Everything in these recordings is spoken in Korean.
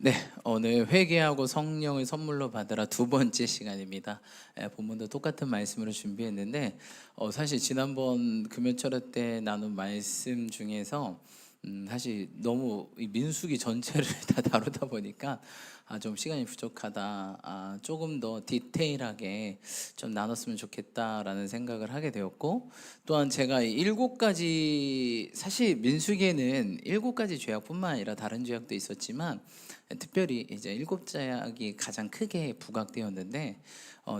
네, 오늘 회개하고 성령을 선물로 받으라 두 번째 시간입니다. 본문도 똑같은 말씀으로 준비했는데 사실 지난번 금요철회 때 나눈 말씀 중에서 사실 너무 이 민수기 전체를 다 다루다 보니까 좀 시간이 부족하다. 조금 더 디테일하게 좀 나눴으면 좋겠다라는 생각을 하게 되었고, 또한 제가 이 일곱 가지, 사실 민수기에는 일곱 가지 죄악뿐만 아니라 다른 죄악도 있었지만 특별히 이제 일곱 죄악이 가장 크게 부각되었는데,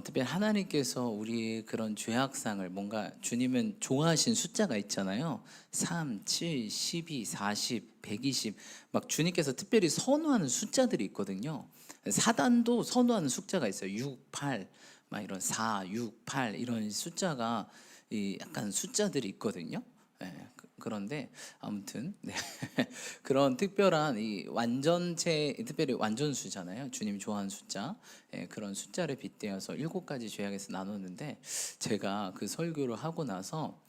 특별히 하나님께서 우리 그런 죄악상을, 뭔가 주님은 좋아하신 숫자가 있잖아요. 3, 7, 12, 40, 120, 막 주님께서 특별히 선호하는 숫자들이 있거든요. 사단도 선호하는 숫자가 있어요. 6, 8, 막 이런 4, 6, 8 이런 숫자가 약간 숫자들이 있거든요. 그런데 아무튼 네. 그런 특별한 이 완전체, 특별히 완전수잖아요. 주님 좋아하는 숫자. 그런 숫자를 빗대어서 일곱 가지 죄악에서 나눴는데, 제가 그 설교를 하고 나서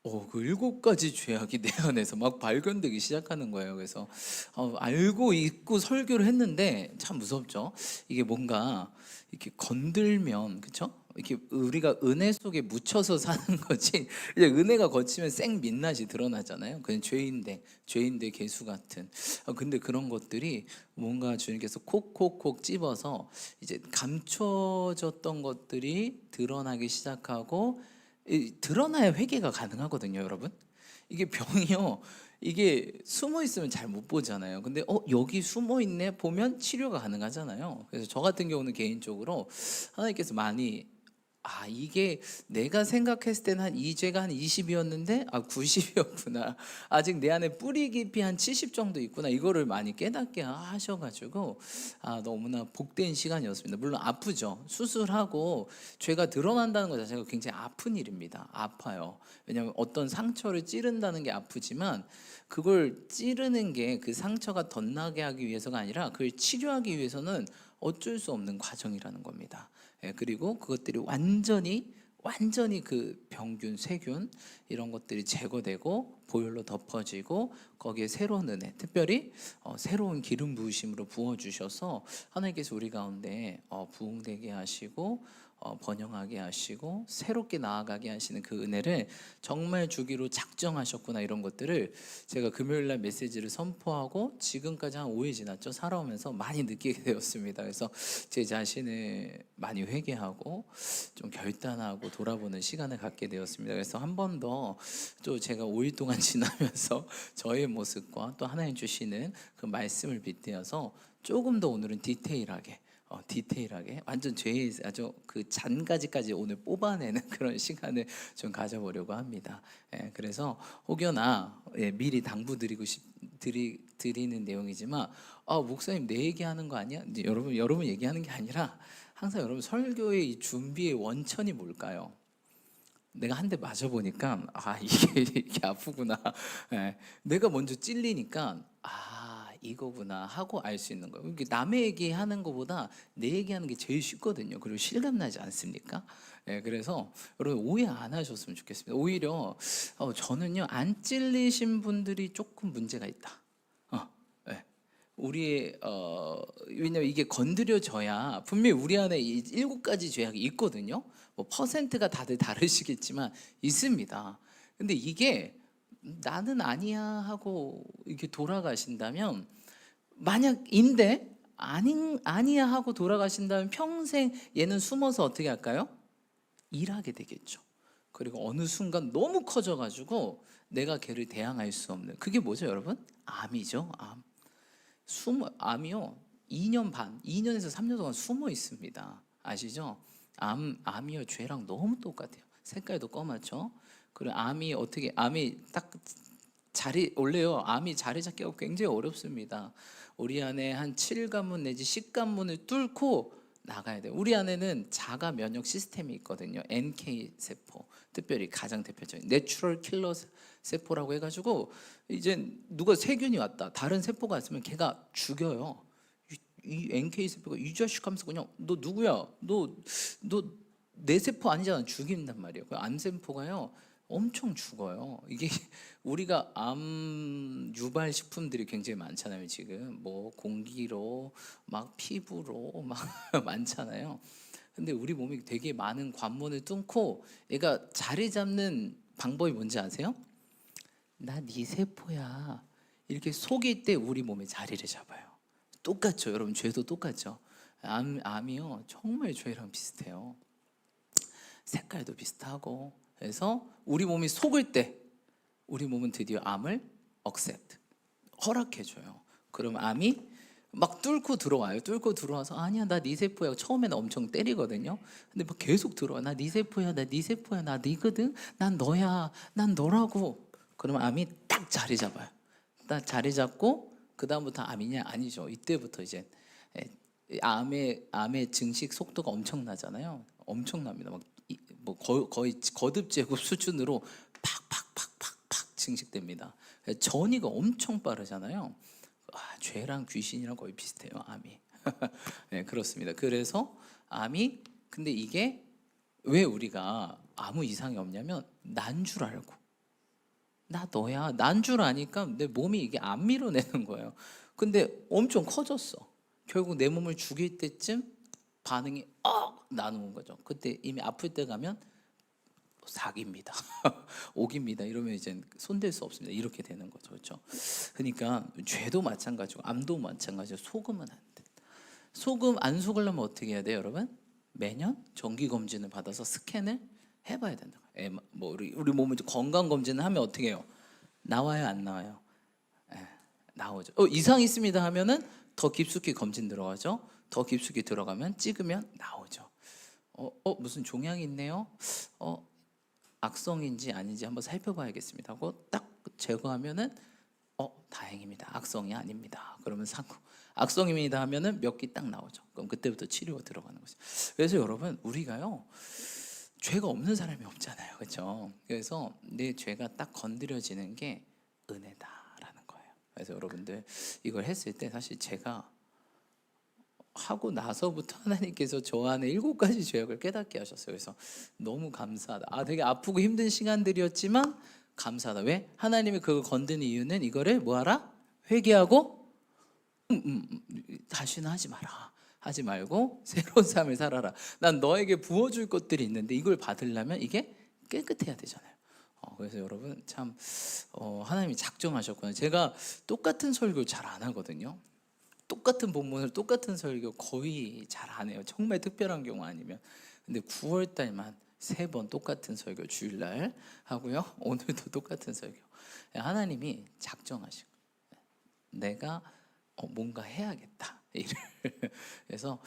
그 일곱 가지 죄악이 내 안에서 막 발견되기 시작하는 거예요. 그래서 알고 있고 설교를 했는데 참 무섭죠. 이게 뭔가 이렇게 건들면, 그쵸? 이렇게 우리가 은혜 속에 묻혀서 사는 거지. 이제 은혜가 거치면 생 민낯이 드러나잖아요. 그냥 죄인데 개수 같은. 근데 그런 것들이 뭔가 주님께서 콕콕콕 찝어서 이제 감춰졌던 것들이 드러나기 시작하고, 드러나야 회개가 가능하거든요, 여러분. 이게 병이요, 이게 숨어 있으면 잘 못 보잖아요. 근데 여기 숨어 있네 보면 치료가 가능하잖아요. 그래서 저 같은 경우는 개인적으로 하나님께서 많이, 이게 내가 생각했을 때는 이 죄가 한 20이었는데 90이었구나. 아직 내 안에 뿌리 깊이 한 70 정도 있구나. 이거를 많이 깨닫게 하셔가지고 너무나 복된 시간이었습니다. 물론 아프죠. 수술하고 죄가 드러난다는 것 자체가 굉장히 아픈 일입니다. 아파요. 왜냐하면 어떤 상처를 찌른다는 게 아프지만, 그걸 찌르는 게 그 상처가 덧나게 하기 위해서가 아니라 그걸 치료하기 위해서는 어쩔 수 없는 과정이라는 겁니다. 그리고 그것들이 완전히 그 병균, 세균 이런 것들이 제거되고 보혈로 덮어지고, 거기에 새로운 은혜, 특별히 새로운 기름 부으심으로 부어 주셔서 하나님께서 우리 가운데 부흥되게 하시고 번영하게 하시고 새롭게 나아가게 하시는 그 은혜를 정말 주기로 작정하셨구나. 이런 것들을 제가 금요일날 메시지를 선포하고 지금까지 한 5일 지났죠. 살아오면서 많이 느끼게 되었습니다. 그래서 제 자신을 많이 회개하고 좀 결단하고 돌아보는 시간을 갖게 되었습니다. 그래서 한 번 더 또 제가 5일 동안 지나면서 저의 모습과 또 하나님 주시는 그 말씀을 빗대어서 조금 더 오늘은 디테일하게 완전 죄의 아주 그 잔가지까지 오늘 뽑아내는 그런 시간을 좀 가져보려고 합니다. 그래서 혹여나 미리 당부드리고 드리는 내용이지만, 목사님 내 얘기하는 거 아니야? 이제 여러분 얘기하는 게 아니라, 항상 여러분 설교의 이 준비의 원천이 뭘까요? 내가 한 대 맞아보니까 이게 아프구나. 내가 먼저 찔리니까 이거구나 하고 알 수 있는 거예요. 이게 남의 얘기하는 것보다 내 얘기하는 게 제일 쉽거든요. 그리고 실감나지 않습니까? 그래서 여러분 오해 안 하셨으면 좋겠습니다. 오히려 저는요, 안 찔리신 분들이 조금 문제가 있다. 예. 우리의 왜냐면 이게 건드려져야, 분명히 우리 안에 이 일곱 가지 죄악이 있거든요. 뭐 퍼센트가 다들 다르시겠지만 있습니다. 근데 이게 나는 아니야 하고 이렇게 돌아가신다면, 만약인데 아니야 하고 돌아가신다면 평생 얘는 숨어서 어떻게 할까요? 일하게 되겠죠. 그리고 어느 순간 너무 커져가지고 내가 걔를 대항할 수 없는, 그게 뭐죠, 여러분? 암이죠. 암이요. 2년에서 3년 동안 숨어 있습니다. 아시죠? 암이요. 죄랑 너무 똑같아요. 색깔도 검었죠. 그리고 암이 딱 원래요. 암이 자리 잡기가 굉장히 어렵습니다. 우리 안에 한 7관문 내지 10관문을 뚫고 나가야 돼요. 우리 안에는 자가 면역 시스템이 있거든요. NK 세포, 특별히 가장 대표적인 내추럴 킬러 세포라고 해가지고, 이제 누가 세균이 왔다, 다른 세포가 있으면 걔가 죽여요. 이 NK 세포가 이 자식 하면서 그냥 너 누구야? 너 내 세포 아니잖아. 죽인단 말이에요. 그 암세포가요, 엄청 죽어요. 이게 우리가 암 유발 식품들이 굉장히 많잖아요. 지금 뭐 공기로 막 피부로 막 많잖아요. 근데 우리 몸이 되게 많은 관문을 뚫고 얘가 자리 잡는 방법이 뭔지 아세요? 나 네 세포야. 이렇게 속일 때 우리 몸에 자리를 잡아요. 똑같죠, 여러분. 죄도 똑같죠. 암이요 정말 죄랑 비슷해요. 색깔도 비슷하고. 그래서 우리 몸이 속을 때 우리 몸은 드디어 암을 accept, 허락해줘요. 그럼 암이 막 뚫고 들어와요. 뚫고 들어와서 아니야 나 네 세포야. 처음에는 엄청 때리거든요. 근데 막 계속 들어와. 나 네 세포야, 나 네 세포야, 나 네거든, 난 너야, 난 너라고. 그러면 암이 딱 자리 잡아요. 딱 자리 잡고 그 다음부터 암이냐? 아니죠. 이때부터 이제 암의 증식 속도가 엄청나잖아요. 엄청납니다. 뭐 거의 거듭제곱 수준으로 팍팍팍팍팍 증식됩니다. 전이가 엄청 빠르잖아요. 죄랑 귀신이랑 거의 비슷해요, 암이. 네, 그렇습니다. 그래서 암이, 근데 이게 왜 우리가 아무 이상이 없냐면 난 줄 알고, 나 너야, 난 줄 아니까 내 몸이 이게 안 밀어내는 거예요. 근데 엄청 커졌어. 결국 내 몸을 죽일 때쯤 반응이 나누는 거죠. 그때 이미 아플 때 가면 사기입니다. 옥입니다. 이러면 이제 손댈 수 없습니다. 이렇게 되는 거죠. 그렇죠? 그러니까 죄도 마찬가지고 암도 마찬가지고 속으면 안 돼. 속음 안 속으려면 어떻게 해야 돼요, 여러분? 매년 정기 검진을 받아서 스캔을 해봐야 된다. 뭐 우리 몸을 건강 검진을 하면 어떻게 해요? 나와요, 안 나와요? 나오죠. 이상 있습니다 하면은 더 깊숙이 검진 들어가죠. 더 깊숙이 들어가면 찍으면 나오죠. 무슨 종양이 있네요. 악성인지 아닌지 한번 살펴봐야겠습니다 하고 딱 제거하면은 다행입니다. 악성이 아닙니다. 그러면 상고. 악성입니다 하면은 몇 개 딱 나오죠. 그럼 그때부터 치료가 들어가는 거죠. 그래서 여러분 우리가요 죄가 없는 사람이 없잖아요. 그렇죠? 그래서 내 죄가 딱 건드려지는 게 은혜다라는 거예요. 그래서 여러분들 이걸 했을 때 사실 제가 하고 나서부터 하나님께서 저 안에 7가지 죄악을 깨닫게 하셨어요. 그래서 너무 감사하다. 되게 아프고 힘든 시간들이었지만 감사하다. 왜? 하나님이 그걸 건드는 이유는 이거를 뭐하라? 회개하고 다시는 하지 마라. 하지 말고 새로운 삶을 살아라. 난 너에게 부어줄 것들이 있는데 이걸 받으려면 이게 깨끗해야 되잖아요. 그래서 여러분 참 하나님이 작정하셨구나. 제가 똑같은 설교 잘 안 하거든요. 똑같은 본문을 똑같은 설교 거의 잘 안 해요. 정말 특별한 경우 아니면. 근데 9월 달만 3번 똑같은 설교 주일날 하고요. 오늘도 똑같은 설교. 하나님이 작정하시고 내가 뭔가 해야겠다. 그래서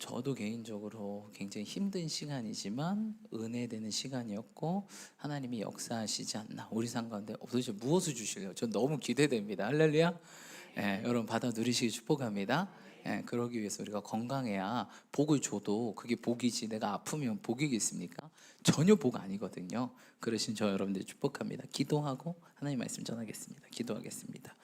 저도 개인적으로 굉장히 힘든 시간이지만 은혜되는 시간이었고 하나님이 역사하시지 않나. 우리 삶 가운데 도대체 무엇을 주실래요? 저 너무 기대됩니다. 할렐루야. 여러분 받아 누리시기 축복합니다. 그러기 위해서 우리가 건강해야 복을 줘도 그게 복이지 내가 아프면 복이겠습니까? 전혀 복 아니거든요. 그러신 저 여러분들 축복합니다. 기도하고 하나님 말씀 전하겠습니다. 기도하겠습니다.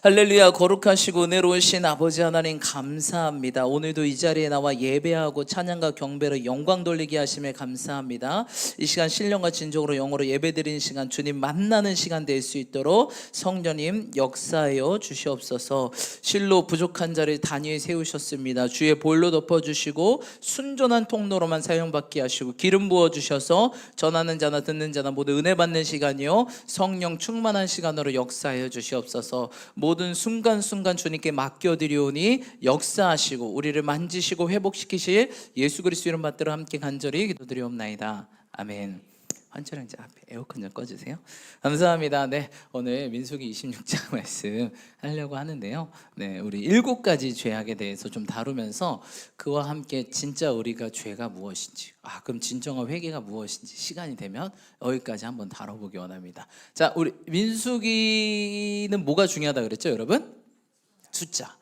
할렐루야. 거룩하시고 은혜로우신 아버지 하나님 감사합니다. 오늘도 이 자리에 나와 예배하고 찬양과 경배로 영광 돌리게 하심에 감사합니다. 이 시간 신령과 진정으로 영어로 예배드리는 시간 주님 만나는 시간 될 수 있도록 성령님 역사하여 주시옵소서. 실로 부족한 자를 단위에 세우셨습니다. 주의 보혈로 덮어주시고 순전한 통로로만 사용받게 하시고 기름 부어주셔서 전하는 자나 듣는 자나 모두 은혜 받는 시간이요 성령 충만한 시간으로 역사하여 주시옵소서. 모든 순간순간 주님께 맡겨드리오니 역사하시고 우리를 만지시고 회복시키실 예수 그리스도 이름 받들어 함께 간절히 기도드리옵나이다. 아멘. 환철형 이제 앞에 에어컨 좀 꺼주세요. 감사합니다. 네, 오늘 민수기 26장 말씀 하려고 하는데요. 네, 우리 7가지 죄악에 대해서 좀 다루면서 그와 함께 진짜 우리가 죄가 무엇인지, 그럼 진정한 회개가 무엇인지 시간이 되면 여기까지 한번 다뤄보기 원합니다. 자, 우리 민수기는 뭐가 중요하다 그랬죠, 여러분? 숫자.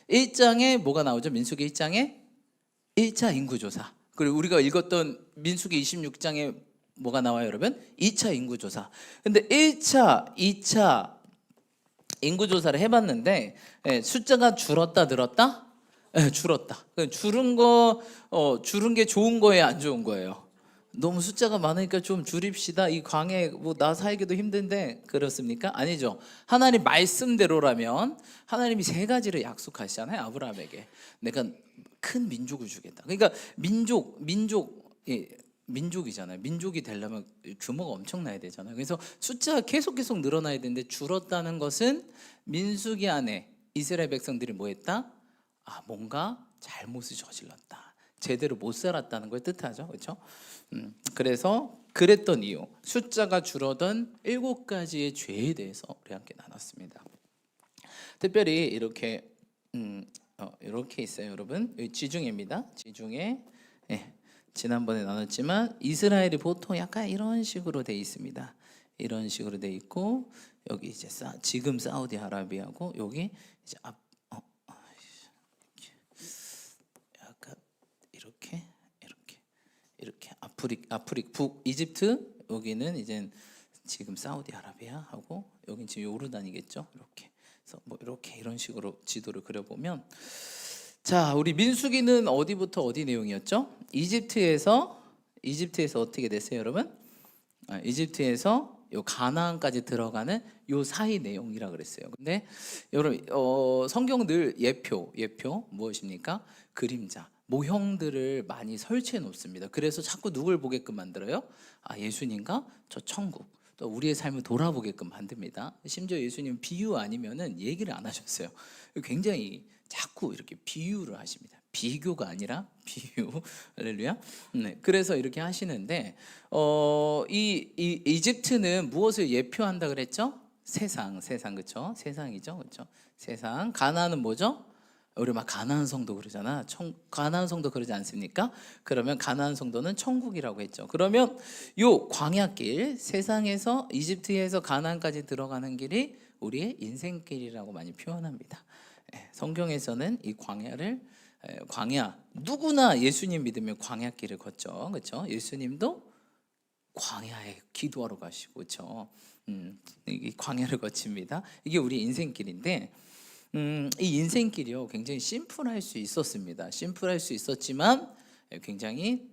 1장에 뭐가 나오죠? 민수기 1장에 1차 인구조사. 그리고 우리가 읽었던 민수기 26장에 뭐가 나와요, 여러분? 2차 인구조사. 근데 1차, 2차 인구조사를 해봤는데 숫자가 줄었다 늘었다? 네, 줄었다. 줄은 게 좋은 거예요, 안 좋은 거예요? 너무 숫자가 많으니까 좀 줄입시다. 이 광해 나 살기도 힘든데 그렇습니까? 아니죠. 하나님 말씀대로라면 하나님이 세 가지를 약속하시잖아요. 아브라함에게 내가 큰 민족을 주겠다. 그러니까 민족이잖아요. 민족이 되려면 규모가 엄청나야 되잖아요. 그래서 숫자가 계속 늘어나야 되는데 줄었다는 것은 민수기 안에 이스라엘 백성들이 뭐 했다? 뭔가 잘못을 저질렀다. 제대로 못 살았다는 걸 뜻하죠. 그렇죠? 그래서 그랬던 이유, 숫자가 줄어든 7가지의 죄에 대해서 우리 함께 나눴습니다. 특별히 이렇게 이렇게 있어요, 여러분. 지중해입니다. 지중해. 예, 지난번에 나눴지만 이스라엘이 보통 약간 이런 식으로 돼 있습니다. 이런 식으로 돼 있고 여기 이제 지금 사우디아라비아고 여기 이제 약간 이렇게 아프리카 북 이집트, 여기는 이제 지금 사우디아라비아하고 여긴 지금 요르단이겠죠. 이렇게 그래서 뭐 이렇게 이런 식으로 지도를 그려보면, 자, 우리 민수기는 어디부터 어디 내용이었죠? 이집트에서 어떻게 됐어요, 여러분? 이집트에서 요 가나안까지 들어가는 요 사이 내용이라 그랬어요. 근데 여러분 성경 늘 예표 무엇입니까? 그림자, 모형들을 많이 설치해 놓습니다. 그래서 자꾸 누굴 보게끔 만들어요? 예수님과 저 천국, 또 우리의 삶을 돌아보게끔 만듭니다. 심지어 예수님 비유 아니면은 얘기를 안 하셨어요. 굉장히 자꾸 이렇게 비유를 하십니다. 비교가 아니라 비유. 할렐루야. 네, 그래서 이렇게 하시는데 이 이집트는 무엇을 예표한다 그랬죠? 세상, 그렇죠? 세상이죠, 그렇죠? 세상. 가나안은 뭐죠? 우리 막 가나안 성도 그러잖아. 가나안 성도 그러지 않습니까? 그러면 가나안 성도는 천국이라고 했죠. 그러면 요 광야길, 세상에서 이집트에서 가나안까지 들어가는 길이 우리의 인생길이라고 많이 표현합니다. 성경에서는 이 광야, 누구나 예수님 믿으면 광야길을 걷죠. 그렇죠? 예수님도 광야에 기도하러 가시고, 그렇죠? 이 광야를 거칩니다. 이게 우리 인생길인데, 이 인생길이요 굉장히 심플할 수 있었습니다. 심플할 수 있었지만 굉장히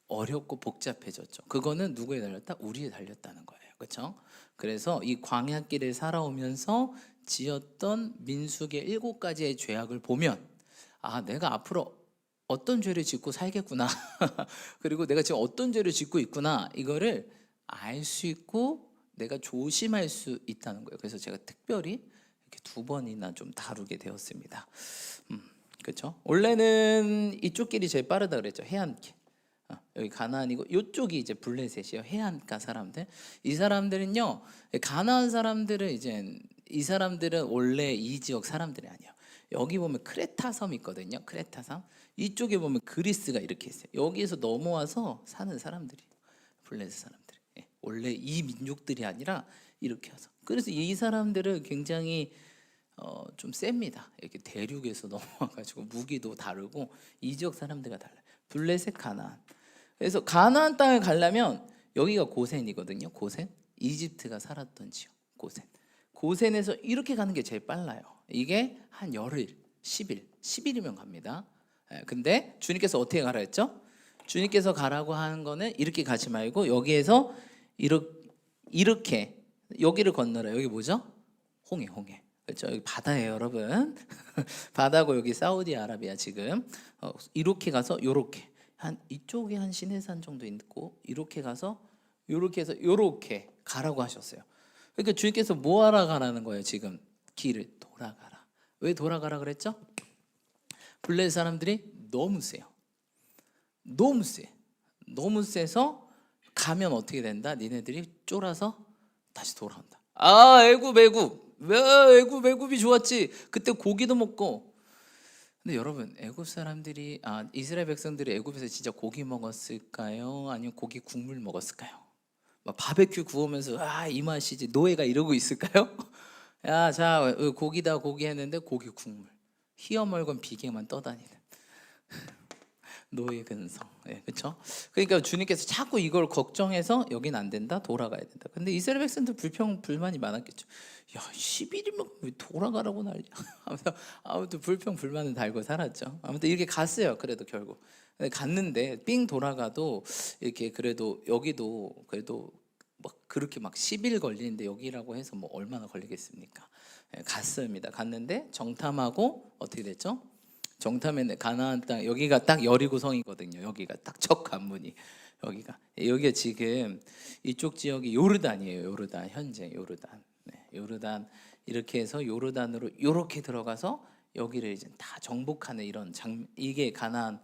어렵고 복잡해졌죠. 그거는 누구에 달렸다? 우리에 달렸다는 거예요. 그렇죠? 그래서 이 광야길을 살아오면서 지었던 민수기의 7가지의 죄악을 보면, 내가 앞으로 어떤 죄를 짓고 살겠구나. 그리고 내가 지금 어떤 죄를 짓고 있구나. 이거를 알 수 있고 내가 조심할 수 있다는 거예요. 그래서 제가 특별히 이렇게 2번이나 좀 다루게 되었습니다. 그렇죠? 원래는 이쪽 길이 제일 빠르다 그랬죠. 해안길. 여기 가나안이고 이쪽이 이제 블레셋이에요. 해안가 사람들. 이 사람들은요, 가나안 사람들은 이 사람들은 원래 이 지역 사람들이 아니에요. 여기 보면 크레타 섬 있거든요. 크레타 섬. 이쪽에 보면 그리스가 이렇게 있어요. 여기에서 넘어와서 사는 사람들이 블레셋 사람들이. 원래 이 민족들이 아니라 이렇게 와서. 그래서 이 사람들은 굉장히 좀 셉니다. 이렇게 대륙에서 넘어와가지고 무기도 다르고 이 지역 사람들과 달라요. 블레셋, 가나안. 그래서 가나안 땅을 가려면 여기가 고센이거든요. 고센, 이집트가 살았던 지역. 고센에서 이렇게 가는 게 제일 빨라요. 이게 한 열흘, 10일이면 갑니다. 근데 주님께서 어떻게 가라 했죠? 주님께서 가라고 하는 거는 이렇게 가지 말고 여기에서 이렇게 여기를 건너라. 여기 뭐죠? 홍해. 그렇죠? 여기 바다예요, 여러분. 바다고 여기 사우디아라비아 지금 이렇게 가서 요렇게 이쪽에 한 시내산 정도 있고 이렇게 가서 요렇게 해서 요렇게 가라고 하셨어요. 그러니까 주님께서 뭐 하러 가라는 거예요? 지금 길을 돌아가라. 왜 돌아가라 그랬죠? 블레셋 사람들이 너무 세요. 너무 세서 가면 어떻게 된다? 니네들이 쫄아서 다시 돌아온다. 애굽이 좋았지. 그때 고기도 먹고. 근데 여러분, 애굽 사람들이 이스라엘 백성들이 애굽에서 진짜 고기 먹었을까요? 아니면 고기 국물 먹었을까요? 막 바베큐 구우면서 이 맛이지 노예가 이러고 있을까요? 자 고기다 고기 했는데 고기 국물, 희어멀건 비계만 떠다니는 노예 근성. 예, 그렇죠? 그러니까 주님께서 자꾸 이걸 걱정해서 여긴 안 된다, 돌아가야 된다. 근데 이스라엘 백성들 불만이 많았겠죠. 야, 10일이면 왜 돌아가라고 난리야. 아무튼 불평 불만을 달고 살았죠. 아무튼 이렇게 갔어요. 그래도 결국. 근데 갔는데 삥 돌아가도 이렇게 그래도 여기도 그래도 막 그렇게 막 10일 걸리는데 여기라고 해서 뭐 얼마나 걸리겠습니까? 예, 갔습니다. 갔는데 정탐하고 어떻게 됐죠? 정탐에 가나안 땅, 여기가 딱 여리고성이거든요. 여기가 딱 첫 관문이 여기가 지금 이쪽 지역이 요르단이에요. 요르단, 현재 요르단. 네, 요르단 이렇게 해서 요르단으로 이렇게 들어가서 여기를 이제 다 정복하는 이게 가나안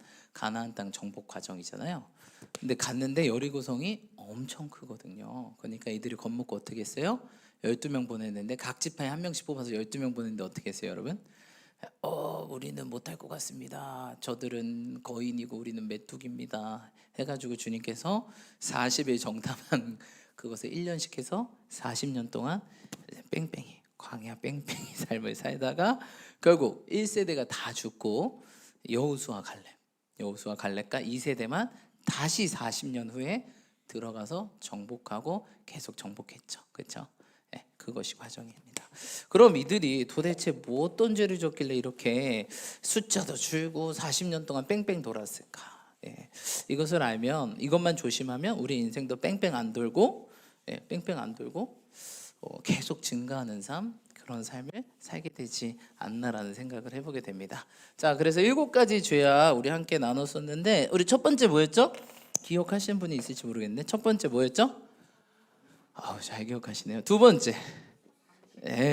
땅 정복 과정이잖아요. 근데 갔는데 여리고성이 엄청 크거든요. 그러니까 이들이 겁먹고 어떻게 했어요? 12명 보냈는데 각 지파에 한 명씩 뽑아서 12명 보냈는데 어떻게 했어요, 여러분? 우리는 못할 것 같습니다. 저들은 거인이고 우리는 메뚜기입니다. 해가지고 주님께서 40일 정탐한 그것을 1년씩 해서 40년 동안 뺑뺑이 광야 뺑뺑이 삶을 살다가 결국 1세대가 다 죽고 여호수아 갈렙과 2세대만 다시 40년 후에 들어가서 정복하고 계속 정복했죠. 그렇죠? 네, 그것이 과정입니다. 그럼 이들이 도대체 뭐 어떤 죄를 졌길래 이렇게 숫자도 줄고 40년 동안 뺑뺑 돌았을까? 예, 이것을 알면, 이것만 조심하면 우리 인생도 뺑뺑 안 돌고, 뺑뺑 안 돌고 계속 증가하는 삶, 그런 삶을 살게 되지 않나라는 생각을 해보게 됩니다. 자, 그래서 7가지 죄악 우리 함께 나눴었는데, 우리 첫 번째 뭐였죠? 기억하시는 분이 있을지 모르겠네. 첫 번째 뭐였죠? 잘 기억하시네요. 두 번째,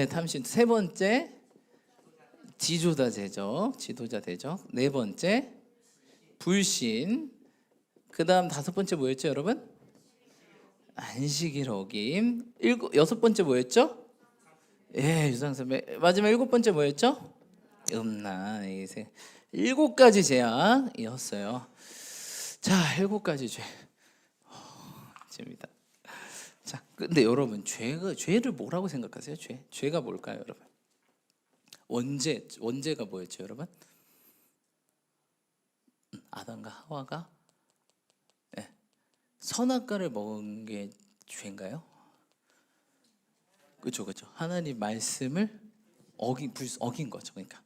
탐심. 세 번째, 지도자 대적. 네 번째, 불신. 그 다음 5번째 뭐였죠, 여러분? 안식일 어김. 여섯 번째 뭐였죠? 유상선배. 마지막 7번째 뭐였죠? 음란. 7가지 죄악이었어요. 자, 7가지 죄. 재밌다. 자, 근데 여러분 죄를 뭐라고 생각하세요? 죄가 뭘까요, 여러분? 원죄가 뭐였죠, 여러분? 아담과 하와가 선악과를 먹은 게 죄인가요? 그렇죠. 하나님 말씀을 어긴 거죠. 그러니까.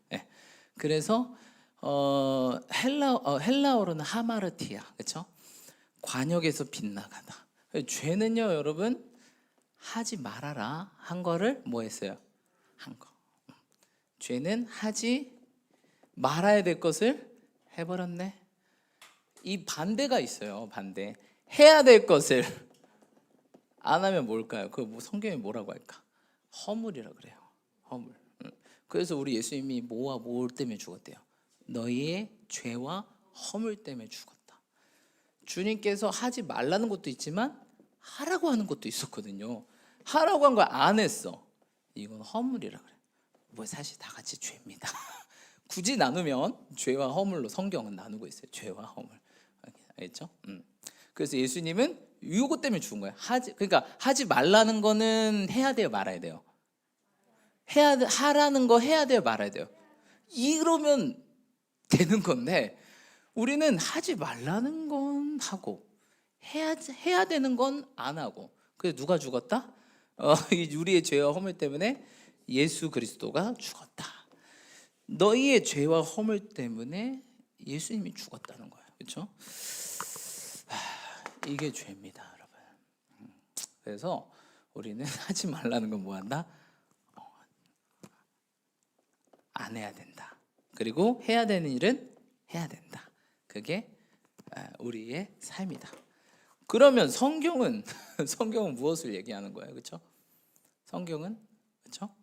그래서 헬라어로는 하마르티아, 그렇죠? 관역에서 빗나가다. 죄는요, 여러분, 하지 말아라 한 거를 뭐 했어요? 한 거. 죄는 하지 말아야 될 것을 해버렸네. 이 반대가 있어요. 반대. 해야 될 것을 안 하면 뭘까요? 성경에 뭐라고 할까? 허물이라 그래요. 허물. 그래서 우리 예수님이 뭐와 뭘 때문에 죽었대요? 너희의 죄와 허물 때문에 죽었다. 주님께서 하지 말라는 것도 있지만 하라고 하는 것도 있었거든요. 하라고 한 걸 안 했어. 이건 허물이라 그래. 사실 다 같이 죄입니다. 굳이 나누면 죄와 허물로 성경은 나누고 있어요. 죄와 허물. 알겠죠? 그래서 예수님은 이것 때문에 죽은 거예요. 그러니까 하지 말라는 거는 해야 돼요, 말아야 돼요? 하라는 거 해야 돼요, 말아야 돼요? 이러면 되는 건데, 우리는 하지 말라는 건 하고 해야 되는 건 안 하고. 그래서 누가 죽었다? 우리의 죄와 허물 때문에 예수 그리스도가 죽었다. 너희의 죄와 허물 때문에 예수님이 죽었다는 거예요. 그렇죠? 이게 죄입니다, 여러분. 그래서 우리는 하지 말라는 건 뭐한다? 안 해야 된다. 그리고 해야 되는 일은 해야 된다. 그게 우리의 삶이다. 그러면 성경은 무엇을 얘기하는 거예요? 그렇죠? 성경은 그렇죠?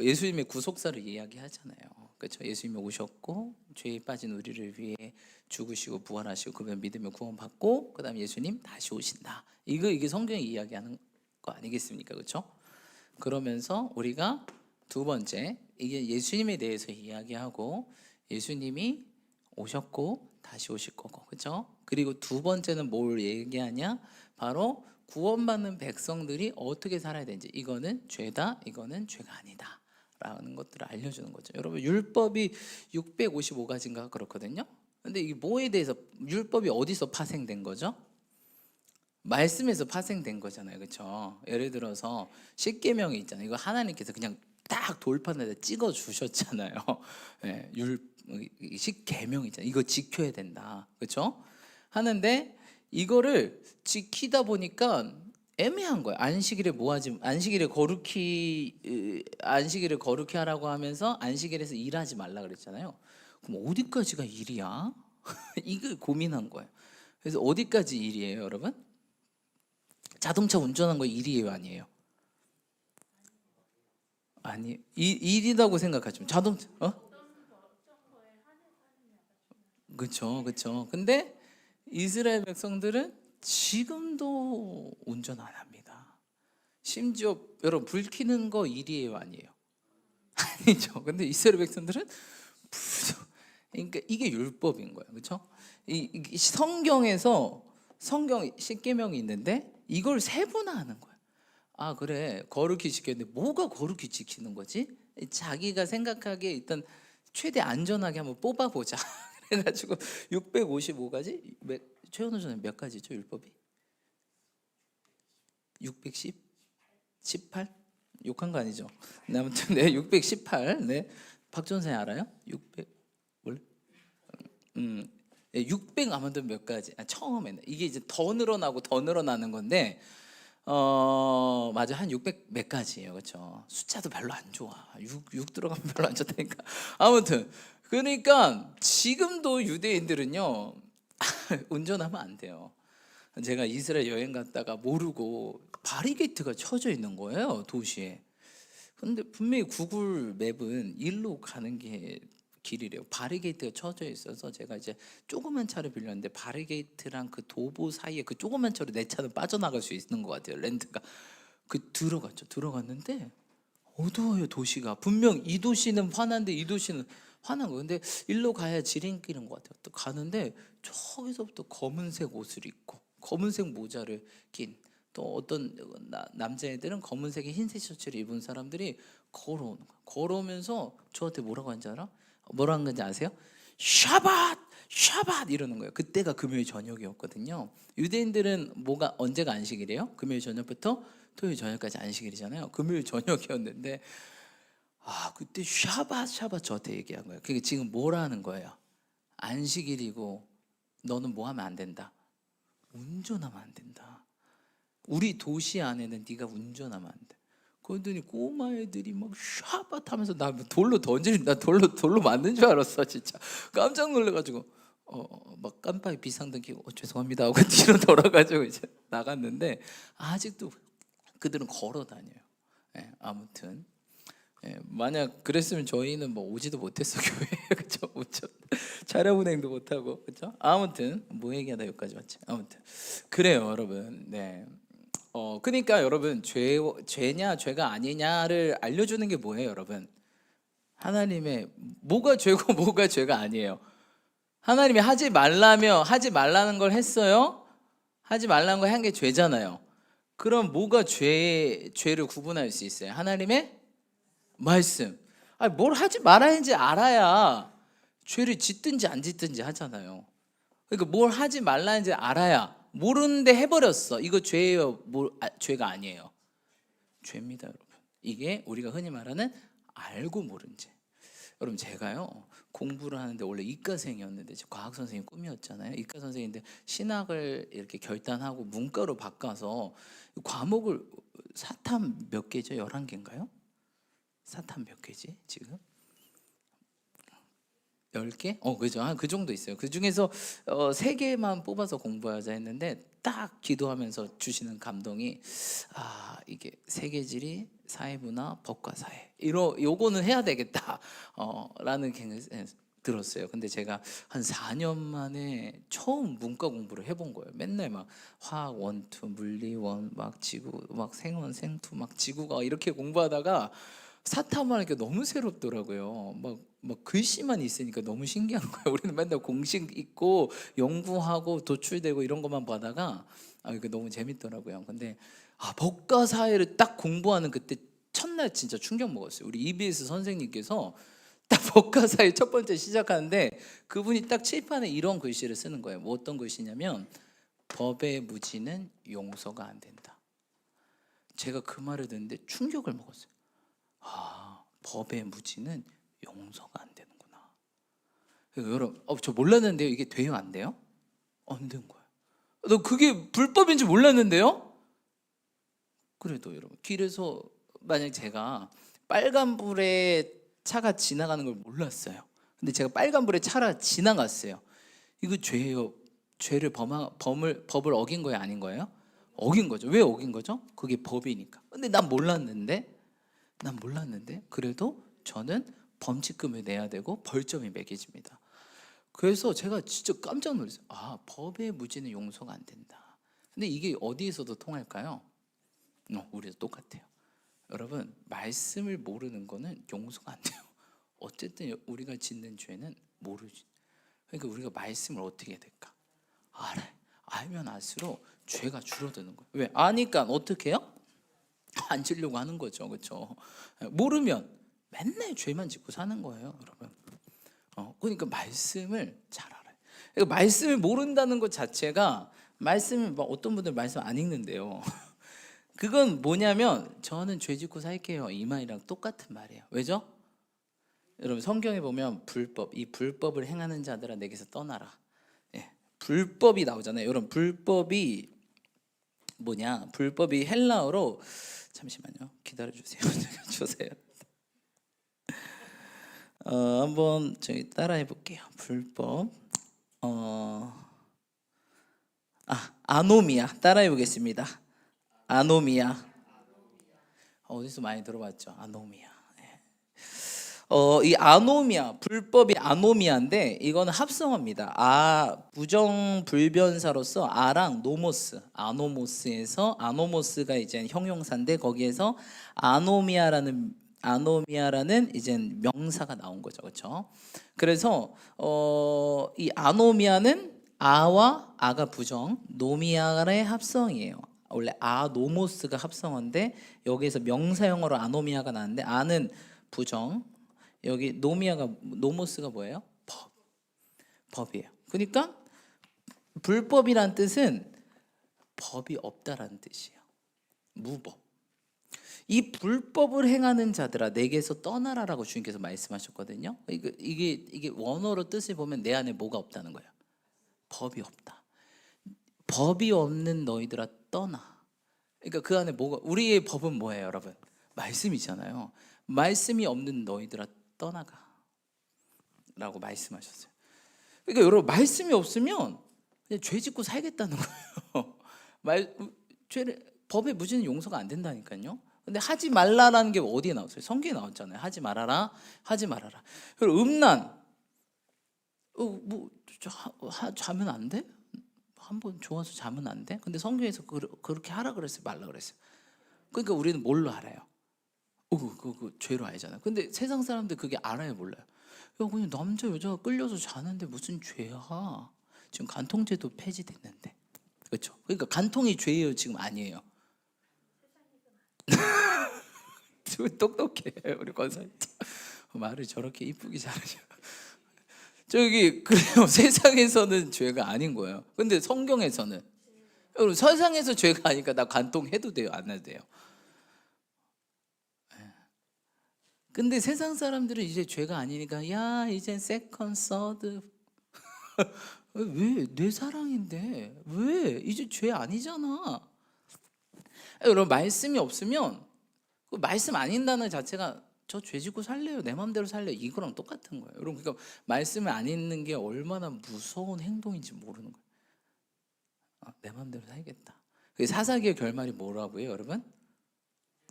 예수님의 구속사를 이야기하잖아요. 그렇죠? 예수님이 오셨고 죄에 빠진 우리를 위해 죽으시고 부활하시고 그분 믿으면 구원받고 그다음 예수님 다시 오신다. 이게 성경이 이야기하는 거 아니겠습니까? 그렇죠? 그러면서 우리가 두 번째, 이게 예수님에 대해서 이야기하고 예수님이 오셨고 다시 오실 거고, 그렇죠? 그리고 두 번째는 뭘 얘기하냐? 바로 구원받는 백성들이 어떻게 살아야 되는지, 이거는 죄다, 이거는 죄가 아니다 라는 것들을 알려주는 거죠. 여러분, 율법이 655가지인가 그렇거든요. 근데 이게 뭐에 대해서 율법이 어디서 파생된 거죠? 말씀에서 파생된 거잖아요, 그렇죠? 예를 들어서 십계명이 있잖아요. 이거 하나님께서 그냥 딱 돌판에다 찍어 주셨잖아요. 예, 십계명 있잖아요. 이거 지켜야 된다, 그렇죠? 하는데 이거를 지키다 보니까 애매한 거예요. 안식일에 뭐 하지? 안식일을 거룩히 하라고 하면서 안식일에서 일하지 말라 그랬잖아요. 그럼 어디까지가 일이야? 이걸 고민한 거예요. 그래서 어디까지 일이에요, 여러분? 자동차 운전한 거 일이에요, 아니에요? 아니, 일이라고 생각하죠. 자동차, 그렇죠, 그렇죠. 근데 이스라엘 백성들은 지금도 운전 안 합니다. 심지어 여러분 불 켜는 거 일이에요, 아니에요? 아니죠. 근데 이스라엘 백성들은 그러니까 이게 율법인 거예요, 그렇죠? 이 성경에서 성경 십계명이 있는데 이걸 세분화하는 거예요. 아 그래 거룩히 지켰는데 뭐가 거룩히 지키는 거지? 자기가 생각하기에 일단 최대 안전하게 한번 뽑아보자. 그래가지고 655가지 최현우 전에 몇 가지죠 율법이? 610? 18? 욕한 거 아니죠? 네, 아무튼 네 618. 네 박전생 알아요? 600 원래 600 아무도 몇 가지. 처음에는 이게 이제 더 늘어나고 더 늘어나는 건데 맞아 한 600 몇 가지예요, 그렇죠? 숫자도 별로 안 좋아. 6 들어가면 별로 안 좋다니까. 아무튼 그러니까 지금도 유대인들은요 운전하면 안 돼요. 제가 이스라엘 여행 갔다가 모르고 바리게이트가 쳐져 있는 거예요, 도시에. 근데 분명히 구글 맵은 일로 가는 게 길이래요. 바리게이트가 쳐져 있어서 제가 이제 조그만 차를 빌렸는데 바리게이트랑 그 도보 사이에 그 조그만 차로 내 차는 빠져나갈 수 있는 것 같아요. 렌트가. 들어갔죠. 들어갔는데 어두워요, 도시가. 분명 이 도시는 환한데 이 도시는 환한 거. 근데 일로 가야 지름길인 것 같아요. 또 가는데 저기서부터 검은색 옷을 입고 검은색 모자를 낀 또 어떤 남자애들은 검은색의 흰색 셔츠를 입은 사람들이 걸어오는 거야. 걸어오면서 저한테 뭐라고 하는지 알아? 뭐라는 건지 아세요? 샤밧! 샤밧! 이러는 거예요. 그때가 금요일 저녁이었거든요. 유대인들은 뭐가 언제가 안식일이에요? 금요일 저녁부터 토요일 저녁까지 안식일이잖아요. 금요일 저녁이었는데 그때 샤밧 샤밧 저한테 얘기한 거예요. 그게 지금 뭐라는 거예요? 안식일이고 너는 뭐 하면 안 된다? 운전하면 안 된다. 우리 도시 안에는 네가 운전하면 안 돼. 그러더니 꼬마 애들이 막 샤밧 하면서 나 돌로 던지는 나 돌로 맞는 줄 알았어 진짜. 깜짝 놀래가지고 막 깜빡이 비상등 켜고 죄송합니다 하고 뒤로 돌아가지고 이제 나갔는데 아직도 그들은 걸어 다녀요. 아무튼 만약 그랬으면 저희는 뭐 오지도 못했어 교회에. 그렇죠? 차량 운행도 못하고. 그렇죠? 아무튼 뭐 얘기하다 여기까지 왔지. 아무튼 그래요 여러분. 네. 그러니까 여러분 죄냐 죄가 아니냐를 알려주는 게 뭐예요 여러분? 하나님의 뭐가 죄고 뭐가 죄가 아니에요. 하나님이 하지 말라며 하지 말라는 걸 했어요. 하지 말라는 걸 한 게 죄잖아요. 그럼 뭐가 죄를 구분할 수 있어요? 하나님의 말씀. 뭘 하지 말아야지 알아야 죄를 짓든지 안 짓든지 하잖아요. 그러니까 뭘 하지 말라는지 알아야 모르는데 해버렸어. 이거 죄예요? 죄가 아니에요? 죄입니다, 여러분. 이게 우리가 흔히 말하는 알고 모른 죄. 여러분 제가요 공부를 하는데 원래 이과생이었는데 과학 선생님 꿈이었잖아요. 이과 선생인데 신학을 이렇게 결단하고 문과로 바꿔서 과목을 사탐 몇 개죠? 11개인가요? 사탐 몇 개지 지금? 10개? 그죠. 그 정도 있어요. 그 중에서 3개만 뽑아서 공부하자 했는데 딱 기도하면서 주시는 감동이 이게 세계지리, 사회문화, 법과사회 요거는 해야 되겠다 라는 생각이 들었어요. 근데 제가 한 4년 만에 처음 문과 공부를 해본 거예요. 맨날 막 화학 1, 2, 물리 1, 막 지구, 막 생원, 생투, 막 지구가 이렇게 공부하다가 사탐을 하니까 너무 새롭더라고요. 막 글씨만 있으니까 너무 신기한 거예요. 우리는 맨날 공식 있고 연구하고 도출되고 이런 것만 보다가 이거 너무 재밌더라고요. 근데 법과 사회를 딱 공부하는 그때 첫날 진짜 충격 먹었어요. 우리 EBS 선생님께서 딱 법과 사의 첫 번째 시작하는데 그분이 딱 칠판에 이런 글씨를 쓰는 거예요. 뭐 어떤 글씨냐면 법의 무지는 용서가 안 된다. 제가 그 말을 듣는데 충격을 먹었어요. 아, 법의 무지는 용서가 안 되는구나. 여러분, 저 몰랐는데요. 이게 돼요, 안 돼요? 안 된 거예요. 너 그게 불법인 줄 몰랐는데요? 그래도 여러분, 길에서 만약 제가 빨간불에 차가 지나가는 걸 몰랐어요. 근데 제가 빨간불에 차가 지나갔어요. 이거 죄예요. 죄를 법을 어긴 거예요, 아닌 거예요? 어긴 거죠. 왜 어긴 거죠? 그게 법이니까. 근데 난 몰랐는데 그래도 저는 범칙금을 내야 되고 벌점이 매겨집니다. 그래서 제가 진짜 깜짝 놀랐어요. 아, 법의 무지는 용서가 안 된다. 근데 이게 어디에서도 통할까요? 우리도 똑같아요. 여러분, 말씀을 모르는 거는 용서가 안 돼요. 어쨌든 우리가 짓는 죄는 모르지. 그러니까 우리가 말씀을 어떻게 해야 될까? 알면 알수록 죄가 줄어드는 거예요. 왜? 아니까 어떻게 해요? 안 지려고 하는 거죠. 그렇죠? 모르면 맨날 죄만 짓고 사는 거예요, 여러분. 그러니까 말씀을 잘 알아요. 그러니까 말씀을 모른다는 것 자체가 말씀을 막 어떤 분들 말씀 안 읽는데요. 그건 뭐냐면 저는 죄 짓고 살게요 이 말이랑 똑같은 말이에요. 왜죠? 여러분 성경에 보면 이 불법을 행하는 자들아 내게서 떠나라. 예, 불법이 나오잖아요. 여러분 불법이 뭐냐? 불법이 헬라어로 잠시만요. 기다려 주세요. 주세요. 한번 저희 따라해 볼게요. 불법. 아노미아 따라해 보겠습니다. 아노미아. 어디서 많이 들어봤죠? 아노미아. 이 아노미아, 불법이 아노미아인데 이거는 합성어입니다. 부정 불변사로서 아랑 노모스, 아노모스에서 아노모스가 이제 형용사인데 거기에서 아노미아라는 이제 명사가 나온 거죠, 그렇죠? 그래서 이 아노미아는 아와 아가 부정, 노미아의 합성이에요. 원래 아노모스가 합성어인데 여기에서 명사형으로 아노미아가 나왔는데 아는 부정, 여기 노모스가 뭐예요? 법이에요. 그러니까 불법이란 뜻은 법이 없다라는 뜻이에요. 무법. 이 불법을 행하는 자들아 내게서 떠나라라고 주님께서 말씀하셨거든요. 이게 원어로 뜻을 보면 내 안에 뭐가 없다는 거예요? 법이 없다. 법이 없는 너희들아 떠나. 그러니까 그 안에 뭐가, 우리의 법은 뭐예요, 여러분? 말씀이잖아요. 말씀이 없는 너희들아 떠나가 라고 말씀하셨어요. 그러니까 여러분 말씀이 없으면 그냥 죄 짓고 살겠다는 거예요. 법의 무지는 용서가 안 된다니까요. 근데 하지 말라라는 게 어디에 나왔어요? 성경에 나왔잖아요. 하지 말아라, 하지 말아라. 그리고 음란, 자면 안 돼? 한번 좋아서 자면 안 돼? 근데 성경에서 그렇게 하라 그랬어요, 말라 그랬어요. 그러니까 우리는 뭘로 알아요? 그 죄로 알잖아요. 근데 세상 사람들 그게 알아요, 몰라요? 야, 그냥 남자 여자가 끌려서 자는데 무슨 죄야? 지금 간통죄도 폐지됐는데, 그렇죠? 그러니까 간통이 죄예요, 지금 아니에요? 똑똑해 우리 권사님. 말을 저렇게 이쁘게 잘하죠. 저기 그래요. 세상에서는 죄가 아닌 거예요. 근데 성경에서는, 여러분 세상에서 죄가 아니까 나 간통해도 돼요, 안 해도 돼요? 근데 세상 사람들은 이제 죄가 아니니까 야 이젠 세컨 서드 왜 내 사랑인데 왜 이제 죄 아니잖아. 여러분 말씀이 없으면 그 말씀 아닌다는 자체가 저 죄 짓고 살래요, 내 마음대로 살래요, 이거랑 똑같은 거예요. 여러분 그러니까 말씀을 안 읽는 게 얼마나 무서운 행동인지 모르는 거예요. 내 마음대로 살겠다. 그 사사기의 결말이 뭐라고요, 여러분?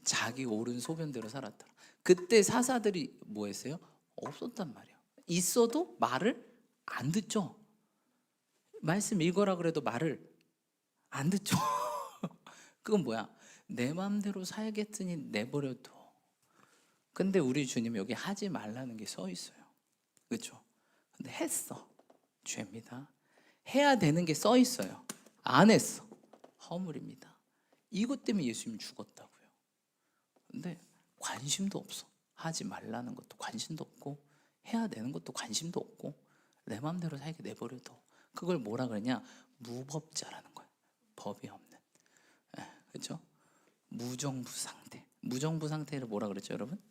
자기 옳은 소변대로 살았다. 그때 사사들이 뭐 했어요? 없었단 말이에요. 있어도 말을 안 듣죠. 말씀 읽어라 그래도 말을 안 듣죠. 그건 뭐야? 내 마음대로 살겠으니 내버려둬. 근데 우리 주님 여기 하지 말라는 게 써 있어요. 그렇죠? 근데 했어. 죄입니다. 해야 되는 게 써 있어요. 안 했어. 허물입니다. 이것 때문에 예수님 죽었다고요. 근데 관심도 없어. 하지 말라는 것도 관심도 없고 해야 되는 것도 관심도 없고 내 마음대로 살게 내버려둬. 그걸 뭐라 그러냐? 무법자라는 거야. 법이 없는. 그렇죠? 무정부 상태. 무정부 상태를 뭐라 그랬죠, 여러분?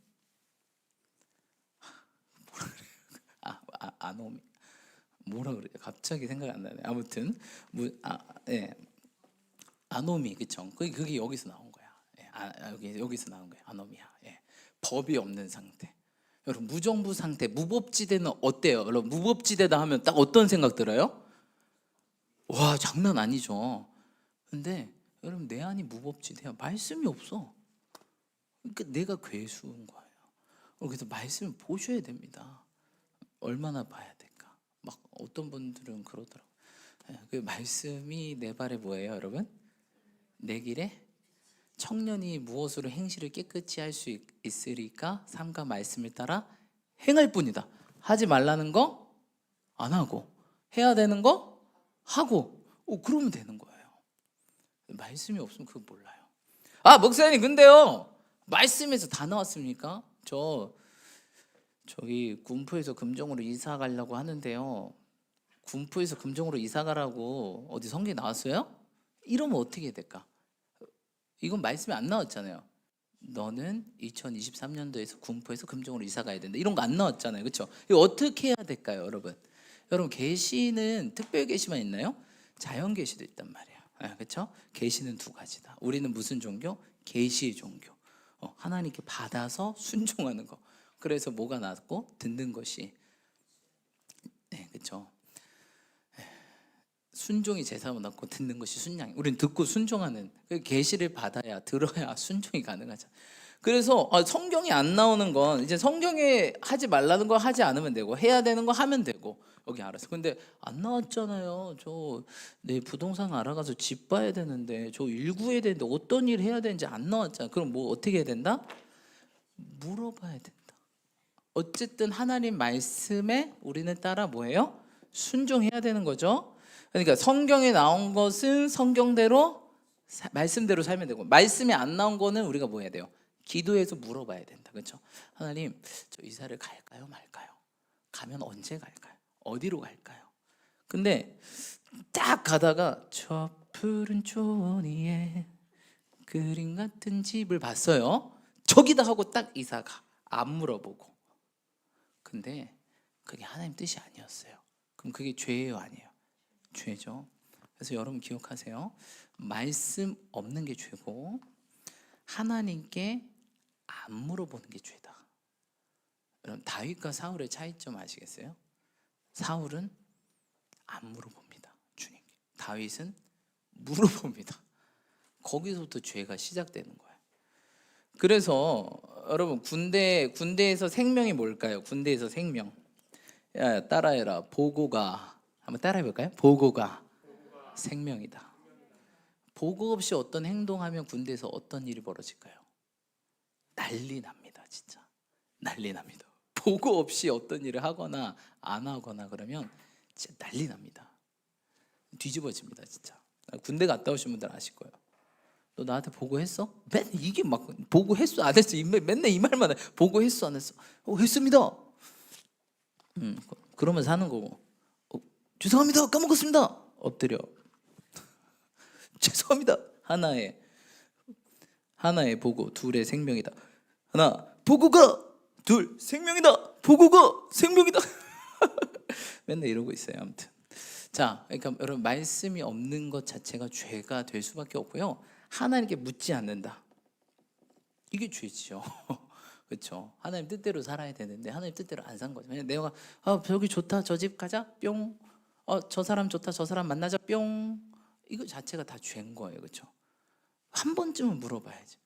뭐라 그래요? 아노미. 뭐라 그래요? 갑자기 생각이 안 나네. 아무튼 아노미, 그쵸? 그게 여기서 나온 거야. 여기서 나온 거야. 아노미야. 법이 없는 상태. 여러분, 무정부 상태, 무법지대는 어때요? 여러분, 무법지대다 하면 딱 어떤 생각 들어요? 와, 장난 아니죠. 근데 여러분, 내 안이 무법지대야. 말씀이 없어. 그러니까 내가 괴수인 거예요. 그래서 말씀을 보셔야 됩니다. 얼마나 봐야 될까? 막 어떤 분들은 그러더라고요. 그 말씀이 내 발에 뭐예요, 여러분? 내 길에 청년이 무엇으로 행실을 깨끗이 할 수 있으리까? 삼가 말씀을 따라 행할 뿐이다. 하지 말라는 거 안 하고 해야 되는 거 하고 그러면 되는 거예요. 말씀이 없으면 그거 몰라요. 목사님, 근데요, 말씀에서 다 나왔습니까? 저기 군포에서 금정으로 이사 가려고 하는데요, 군포에서 금정으로 이사 가라고 어디 성경에 나왔어요? 이러면 어떻게 될까? 이건 말씀이 안 나왔잖아요. 너는 2023년도에서 군포에서 금정으로 이사 가야 된다. 이런 거 안 나왔잖아요. 그렇죠? 이거 어떻게 해야 될까요, 여러분? 여러분, 계시는 특별 계시만 있나요? 자연 계시도 있단 말이에요. 그렇죠? 계시는 두 가지다. 우리는 무슨 종교? 계시의 종교. 하나님께 받아서 순종하는 거. 그래서 뭐가 낫고 듣는 것이 그렇죠? 순종이 제사로 낫고 듣는 것이 순양. 우리는 듣고 순종하는 그 계시를 받아야 들어야 순종이 가능하죠. 그래서 성경이 안 나오는 건 이제 성경에 하지 말라는 거 하지 않으면 되고 해야 되는 거 하면 되고 여기 알았어. 근데 안 나왔잖아요. 저 내 부동산 알아가서 집 봐야 되는데 저 일구해야 되는데 어떤 일 해야 되는지 안 나왔잖아. 그럼 뭐 어떻게 해야 된다? 물어봐야 된다. 어쨌든 하나님 말씀에 우리는 따라 뭐예요? 순종해야 되는 거죠. 그러니까 성경에 나온 것은 성경대로 말씀대로 살면 되고, 말씀이 안 나온 거는 우리가 뭐 해야 돼요? 기도해서 물어봐야 된다. 그렇죠? 하나님, 저 이사를 갈까요 말까요? 가면 언제 갈까요? 어디로 갈까요? 근데 딱 가다가 저 푸른 초원 위에 그림 같은 집을 봤어요. 저기다 하고 딱 이사가. 안 물어보고. 근데 그게 하나님 뜻이 아니었어요. 그럼 그게 죄예요, 아니에요? 죄죠. 그래서 여러분 기억하세요. 말씀 없는 게 죄고 하나님께 안 물어보는 게 죄다. 여러분, 다윗과 사울의 차이점 아시겠어요? 사울은 안 물어봅니다, 주님께. 다윗은 물어봅니다. 거기서부터 죄가 시작되는 거예요. 그래서 여러분, 군대에서 생명이 뭘까요? 군대에서 생명. 야, 따라해라. 보고가. 한번 따라해볼까요? 보고가 생명이다. 보고 없이 어떤 행동하면 군대에서 어떤 일이 벌어질까요? 난리 납니다. 진짜 난리 납니다. 보고 없이 어떤 일을 하거나 안 하거나 그러면 진짜 난리 납니다. 뒤집어집니다. 진짜. 군대 갔다 오신 분들 아실 거예요. 너 나한테 보고했어? 맨날 이게 막 보고했어 안 했어 맨날 이 말만 해. 보고했어 안 했어? 했습니다. 그러면 사는 거고. 죄송합니다. 까먹었습니다. 엎드려. 죄송합니다. 하나의 보고, 둘의 생명이다. 하나, 보고가 둘, 생명이다. 보고가 생명이다. 맨날 이러고 있어요. 아무튼. 자, 그러니까 여러분, 말씀이 없는 것 자체가 죄가 될 수밖에 없고요. 하나님께 묻지 않는다. 이게 죄지요. 그렇죠? 하나님 뜻대로 살아야 되는데 하나님 뜻대로 안 산 거죠. 그냥 내가 저기 좋다, 저 집 가자, 뿅. 저 사람 좋다, 저 사람 만나자, 뿅. 이거 자체가 다 죄인 거예요, 그렇죠? 한 번쯤은 물어봐야지.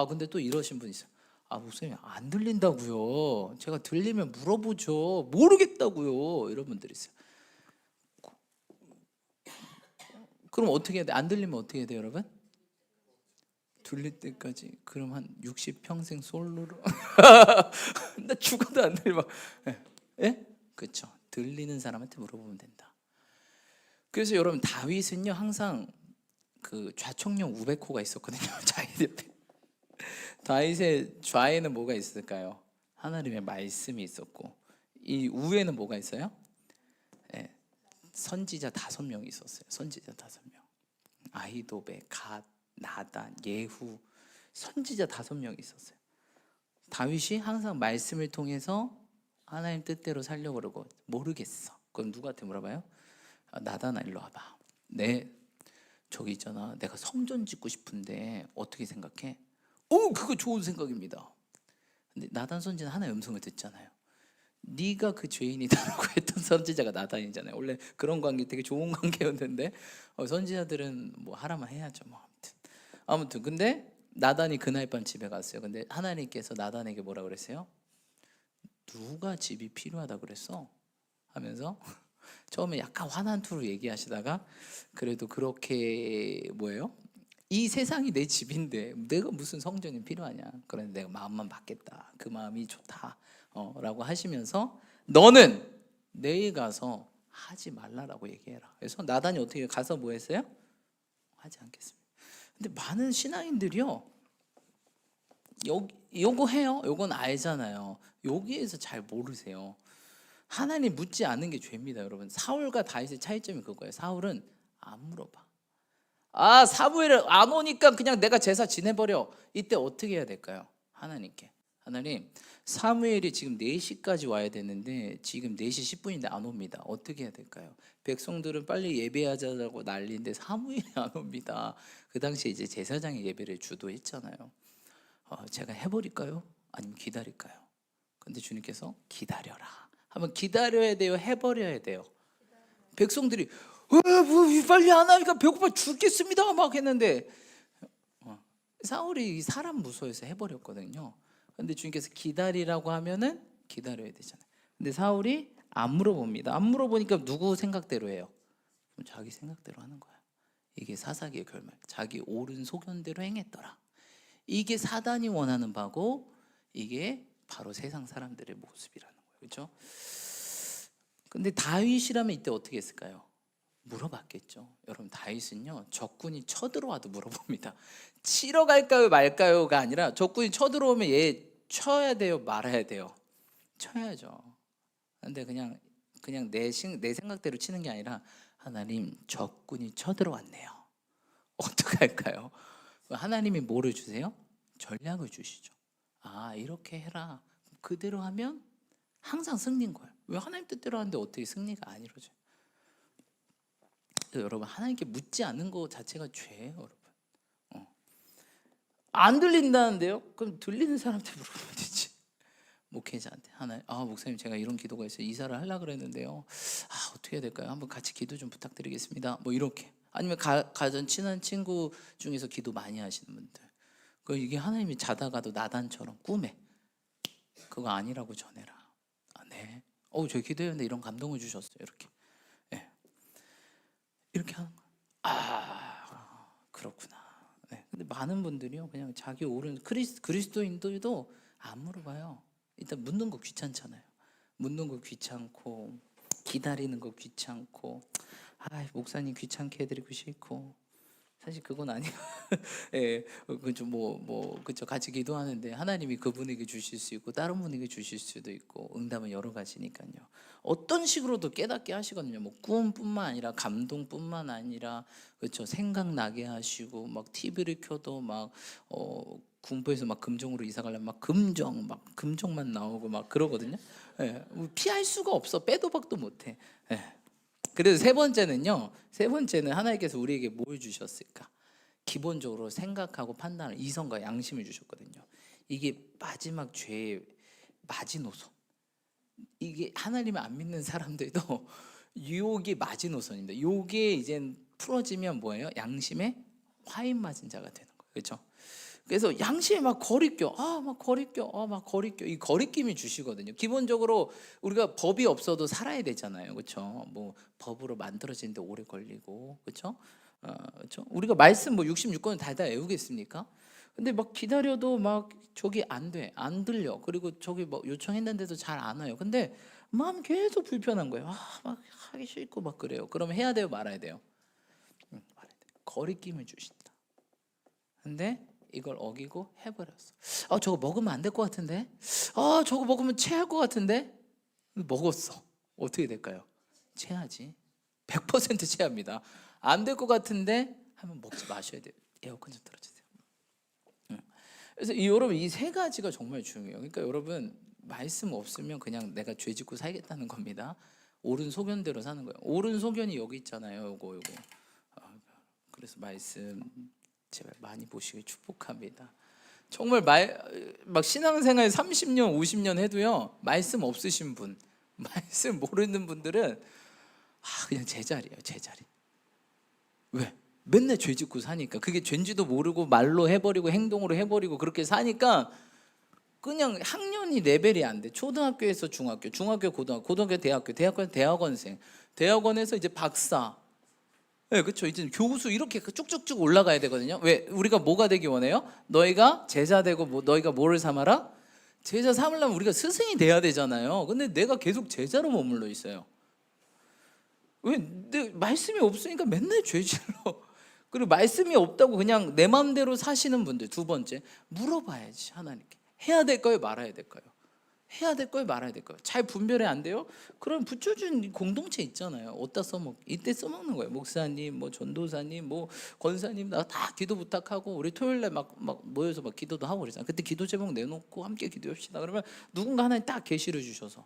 근데 또 이러신 분 있어요. 목사님, 안 들린다고요. 제가 들리면 물어보죠. 모르겠다고요. 이런 분들이 있어요. 그럼 어떻게 해야 돼? 안 들리면 어떻게 해야 돼요, 여러분? 들릴 때까지. 그럼 한 60평생 솔로로. 나 죽어도 안 들려. 예? 그렇죠. 들리는 사람한테 물어보면 된다. 그래서 여러분, 다윗은요 항상 그 좌청룡 우베코가 있었거든요. 자기 옆에. 다윗의 좌에는 뭐가 있을까요? 하나님의 말씀이 있었고 이 우에는 뭐가 있어요? 예, 선지자 5명이 있었어요. 선지자 5명. 아히도베, 갓, 나단, 예후, 선지자 5명이 있었어요. 다윗이 항상 말씀을 통해서 하나님 뜻대로 살려고 그러고 모르겠어. 그럼 누구한테 물어봐요? 나단아 일로 와봐. 저기 있잖아. 내가 성전 짓고 싶은데 어떻게 생각해? 그거 좋은 생각입니다. 근데 나단 선지는 하나의 음성을 듣잖아요. 네가 그 죄인이다라고 했던 선지자가 나단이잖아요. 원래 그런 관계 되게 좋은 관계였는데 선지자들은 뭐 하라면 해야죠. 뭐 아무튼 근데 나단이 그날 밤 집에 갔어요. 근데 하나님께서 나단에게 뭐라 그랬어요? 누가 집이 필요하다 그랬어? 하면서 처음에 약간 화난 투로 얘기하시다가 그래도 그렇게 뭐예요? 이 세상이 내 집인데 내가 무슨 성전이 필요하냐? 그런데 내가 마음만 받겠다. 그 마음이 좋다. 라고 하시면서 너는 내일 가서 하지 말라라고 얘기해라. 그래서 나단이 어떻게 가서 뭐 했어요? 하지 않겠습니다. 근데 많은 신앙인들이요. 요거 해요. 요건 알잖아요. 여기에서 잘 모르세요. 하나님 묻지 않은 게 죄입니다, 여러분. 사울과 다윗의 차이점이 그거예요. 사울은 안 물어봐. 사무엘 안 오니까 그냥 내가 제사 지내버려. 이때 어떻게 해야 될까요? 하나님께 하나님, 사무엘이 지금 4시까지 와야 되는데 지금 4시 10분인데 안 옵니다. 어떻게 해야 될까요? 백성들은 빨리 예배하자고 난리인데 사무엘이 안 옵니다. 그 당시에 이제 제사장이 예배를 주도했잖아요. 제가 해버릴까요? 아니면 기다릴까요? 근데 주님께서 기다려라. 한번 기다려야 돼요? 해버려야 돼요? 백성들이 뭐 빨리 안 하니까 배고파 죽겠습니다 막 했는데 사울이 사람 무서워해서 해버렸거든요. 근데 주님께서 기다리라고 하면은 기다려야 되잖아요. 근데 사울이 안 물어봅니다. 안 물어보니까 누구 생각대로 해요? 자기 생각대로 하는 거야. 이게 사사기의 결말. 자기 옳은 소견대로 행했더라. 이게 사단이 원하는 바고 이게 바로 세상 사람들의 모습이라는 거예요. 그렇죠? 근데 다윗이라면 이때 어떻게 했을까요? 물어봤겠죠. 여러분, 다윗은요 적군이 쳐들어와도 물어봅니다. 치러 갈까요 말까요가 아니라 적군이 쳐들어오면 얘 쳐야 돼요 말아야 돼요? 쳐야죠. 근데 그냥 내 생각대로 치는 게 아니라 하나님, 적군이 쳐들어왔네요. 어떻게 할까요? 하나님이 뭐를 주세요? 전략을 주시죠. 이렇게 해라. 그대로 하면 항상 승리인 거예요. 왜 하나님 뜻대로 하는데 어떻게 승리가 안 이루어져요? 여러분, 하나님께 묻지 않는 것 자체가 죄예요, 여러분. 안 들린다는데요? 그럼 들리는 사람한테 물어보면 되지. 목회자한테 목사님, 제가 이런 기도가 있어요. 이사를 하려고 그랬는데요. 어떻게 해야 될까요? 한번 같이 기도 좀 부탁드리겠습니다. 뭐 이렇게. 아니면 가전 친한 친구 중에서 기도 많이 하시는 분들. 이게 하나님이 자다가도 나단처럼 꿈에 그거 아니라고 전해라. 네. 저 기도했는데 이런 감동을 주셨어요. 이렇게. 네. 이렇게 하는 거예요. 그렇구나. 네. 근데 많은 분들이요, 그냥 자기 옳은 그리스도인들도 안 물어봐요. 일단 묻는 거 귀찮잖아요. 묻는 거 귀찮고 기다리는 거 귀찮고 목사님 귀찮게 해드리고 싫고 사실 그건 아니고 예, 그죠. 그죠. 같이 기도하는데 하나님이 그분에게 주실 수 있고 다른 분에게 주실 수도 있고 응답은 여러 가지니까요. 어떤 식으로도 깨닫게 하시거든요. 뭐 꿈뿐만 아니라 감동뿐만 아니라 그렇죠. 생각나게 하시고 막 TV를 켜도 막 군포에서 막 금정으로 이사 가려면 막 금정만 나오고 막 그러거든요. 예, 피할 수가 없어. 빼도 박도 못해. 예. 그래서 세 번째는 하나님께서 우리에게 뭘 주셨을까? 기본적으로 생각하고 판단을 이성과 양심을 주셨거든요. 이게 마지막 죄의 마지노선. 이게 하나님을 안 믿는 사람들도 유혹이 마지노선입니다. 이게 이제 풀어지면 뭐예요? 양심의 화인 맞은 자가 되는 거예요. 그렇죠? 그래서 양심이 막 거리껴, 이 거리낌이 주시거든요. 기본적으로 우리가 법이 없어도 살아야 되잖아요, 그렇죠? 뭐 법으로 만들어지는데 오래 걸리고, 그렇죠? 그렇죠? 우리가 말씀 66권을 다 외우겠습니까? 근데 막 기다려도 막 저기 안 돼, 안 들려. 그리고 저기 뭐 요청했는데도 잘 안 와요. 근데 마음 계속 불편한 거예요. 막 하기 싫고 막 그래요. 그러면 해야 돼요, 말아야 돼요? 말아야 돼요. 거리낌을 주신다. 근데 이걸 어기고 해버렸어. 저거 먹으면 안 될 것 같은데. 저거 먹으면 체할 것 같은데. 먹었어. 어떻게 될까요? 체하지. 100% 체합니다. 안 될 것 같은데 한번 먹지 마셔야 돼요. 에어컨 좀 틀어주세요. 그래서 여러분 이 세 가지가 정말 중요해요. 그러니까 여러분 말씀 없으면 그냥 내가 죄 짓고 살겠다는 겁니다. 옳은 소견대로 사는 거예요. 옳은 소견이 여기 있잖아요. 요거. 그래서 말씀 제발 많이 보시길 축복합니다. 정말 막 신앙생활 30년 50년 해도요 말씀 없으신 분, 말씀 모르는 분들은 그냥 제자리예요. 제자리. 왜? 맨날 죄 짓고 사니까. 그게 죄인지도 모르고 말로 해버리고 행동으로 해버리고 그렇게 사니까 그냥 학년이 레벨이 안 돼. 초등학교에서 중학교, 중학교 고등학교, 고등학교 대학교, 대학교에서 대학원생, 대학원에서 이제 박사. 네, 그렇죠. 이제 교수 이렇게 쭉쭉쭉 올라가야 되거든요. 왜? 우리가 뭐가 되기 원해요? 너희가 제자 되고 너희가 뭐를 삼아라? 제자 삼으려면 우리가 스승이 돼야 되잖아요. 근데 내가 계속 제자로 머물러 있어요. 왜? 내 말씀이 없으니까 맨날 죄질러. 그리고 말씀이 없다고 그냥 내 마음대로 사시는 분들. 두 번째, 물어봐야지 하나님께. 해야 될 거예요, 말아야 될 거예요? 해야 될 거예요, 말아야 될 거예요? 잘 분별이 안 돼요? 그럼 붙여준 공동체 있잖아요. 어디다 써먹? 이때 써먹는 거예요. 목사님, 뭐 전도사님, 뭐 권사님 나 다 기도 부탁하고 우리 토요일날 막 모여서 막 기도도 하고 그러잖아요. 그때 기도 제목 내놓고 함께 기도합시다. 그러면 누군가 하나님 딱 계시를 주셔서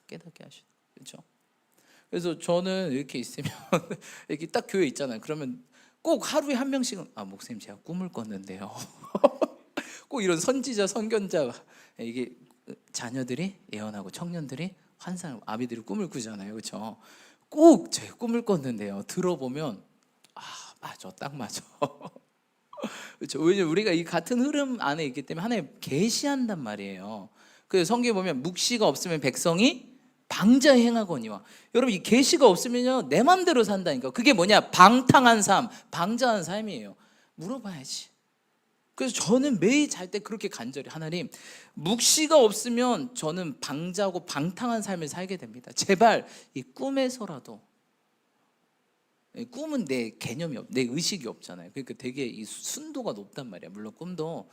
깨닫게 하시는 거예요. 그렇죠? 그래서 저는 이렇게 있으면 이렇게 딱 교회 있잖아요. 그러면 꼭 하루에 한 명씩은 목사님 제가 꿈을 꿨는데요. 꼭 이런 선지자 선견자 이게 자녀들이 예언하고 청년들이 환상 아비들이 꿈을 꾸잖아요. 그렇죠? 꼭 제 꿈을 꿨는데요. 들어보면 맞아. 딱 맞아. 그렇죠? 왜냐면 우리가 이 같은 흐름 안에 있기 때문에 하나님 계시한단 말이에요. 그래서 성경에 보면 묵시가 없으면 백성이 방자 행하거니와. 여러분 이 계시가 없으면요 내 맘대로 산다니까. 그게 뭐냐? 방탕한 삶, 방자한 삶이에요. 물어봐야지. 그래서 저는 매일 잘 때 그렇게 간절히 하나님 묵시가 없으면 저는 방자고 방탕한 삶을 살게 됩니다. 제발 이 꿈에서라도. 꿈은 내 개념이 내 의식이 없잖아요. 그러니까 되게 이 순도가 높단 말이야. 물론 꿈도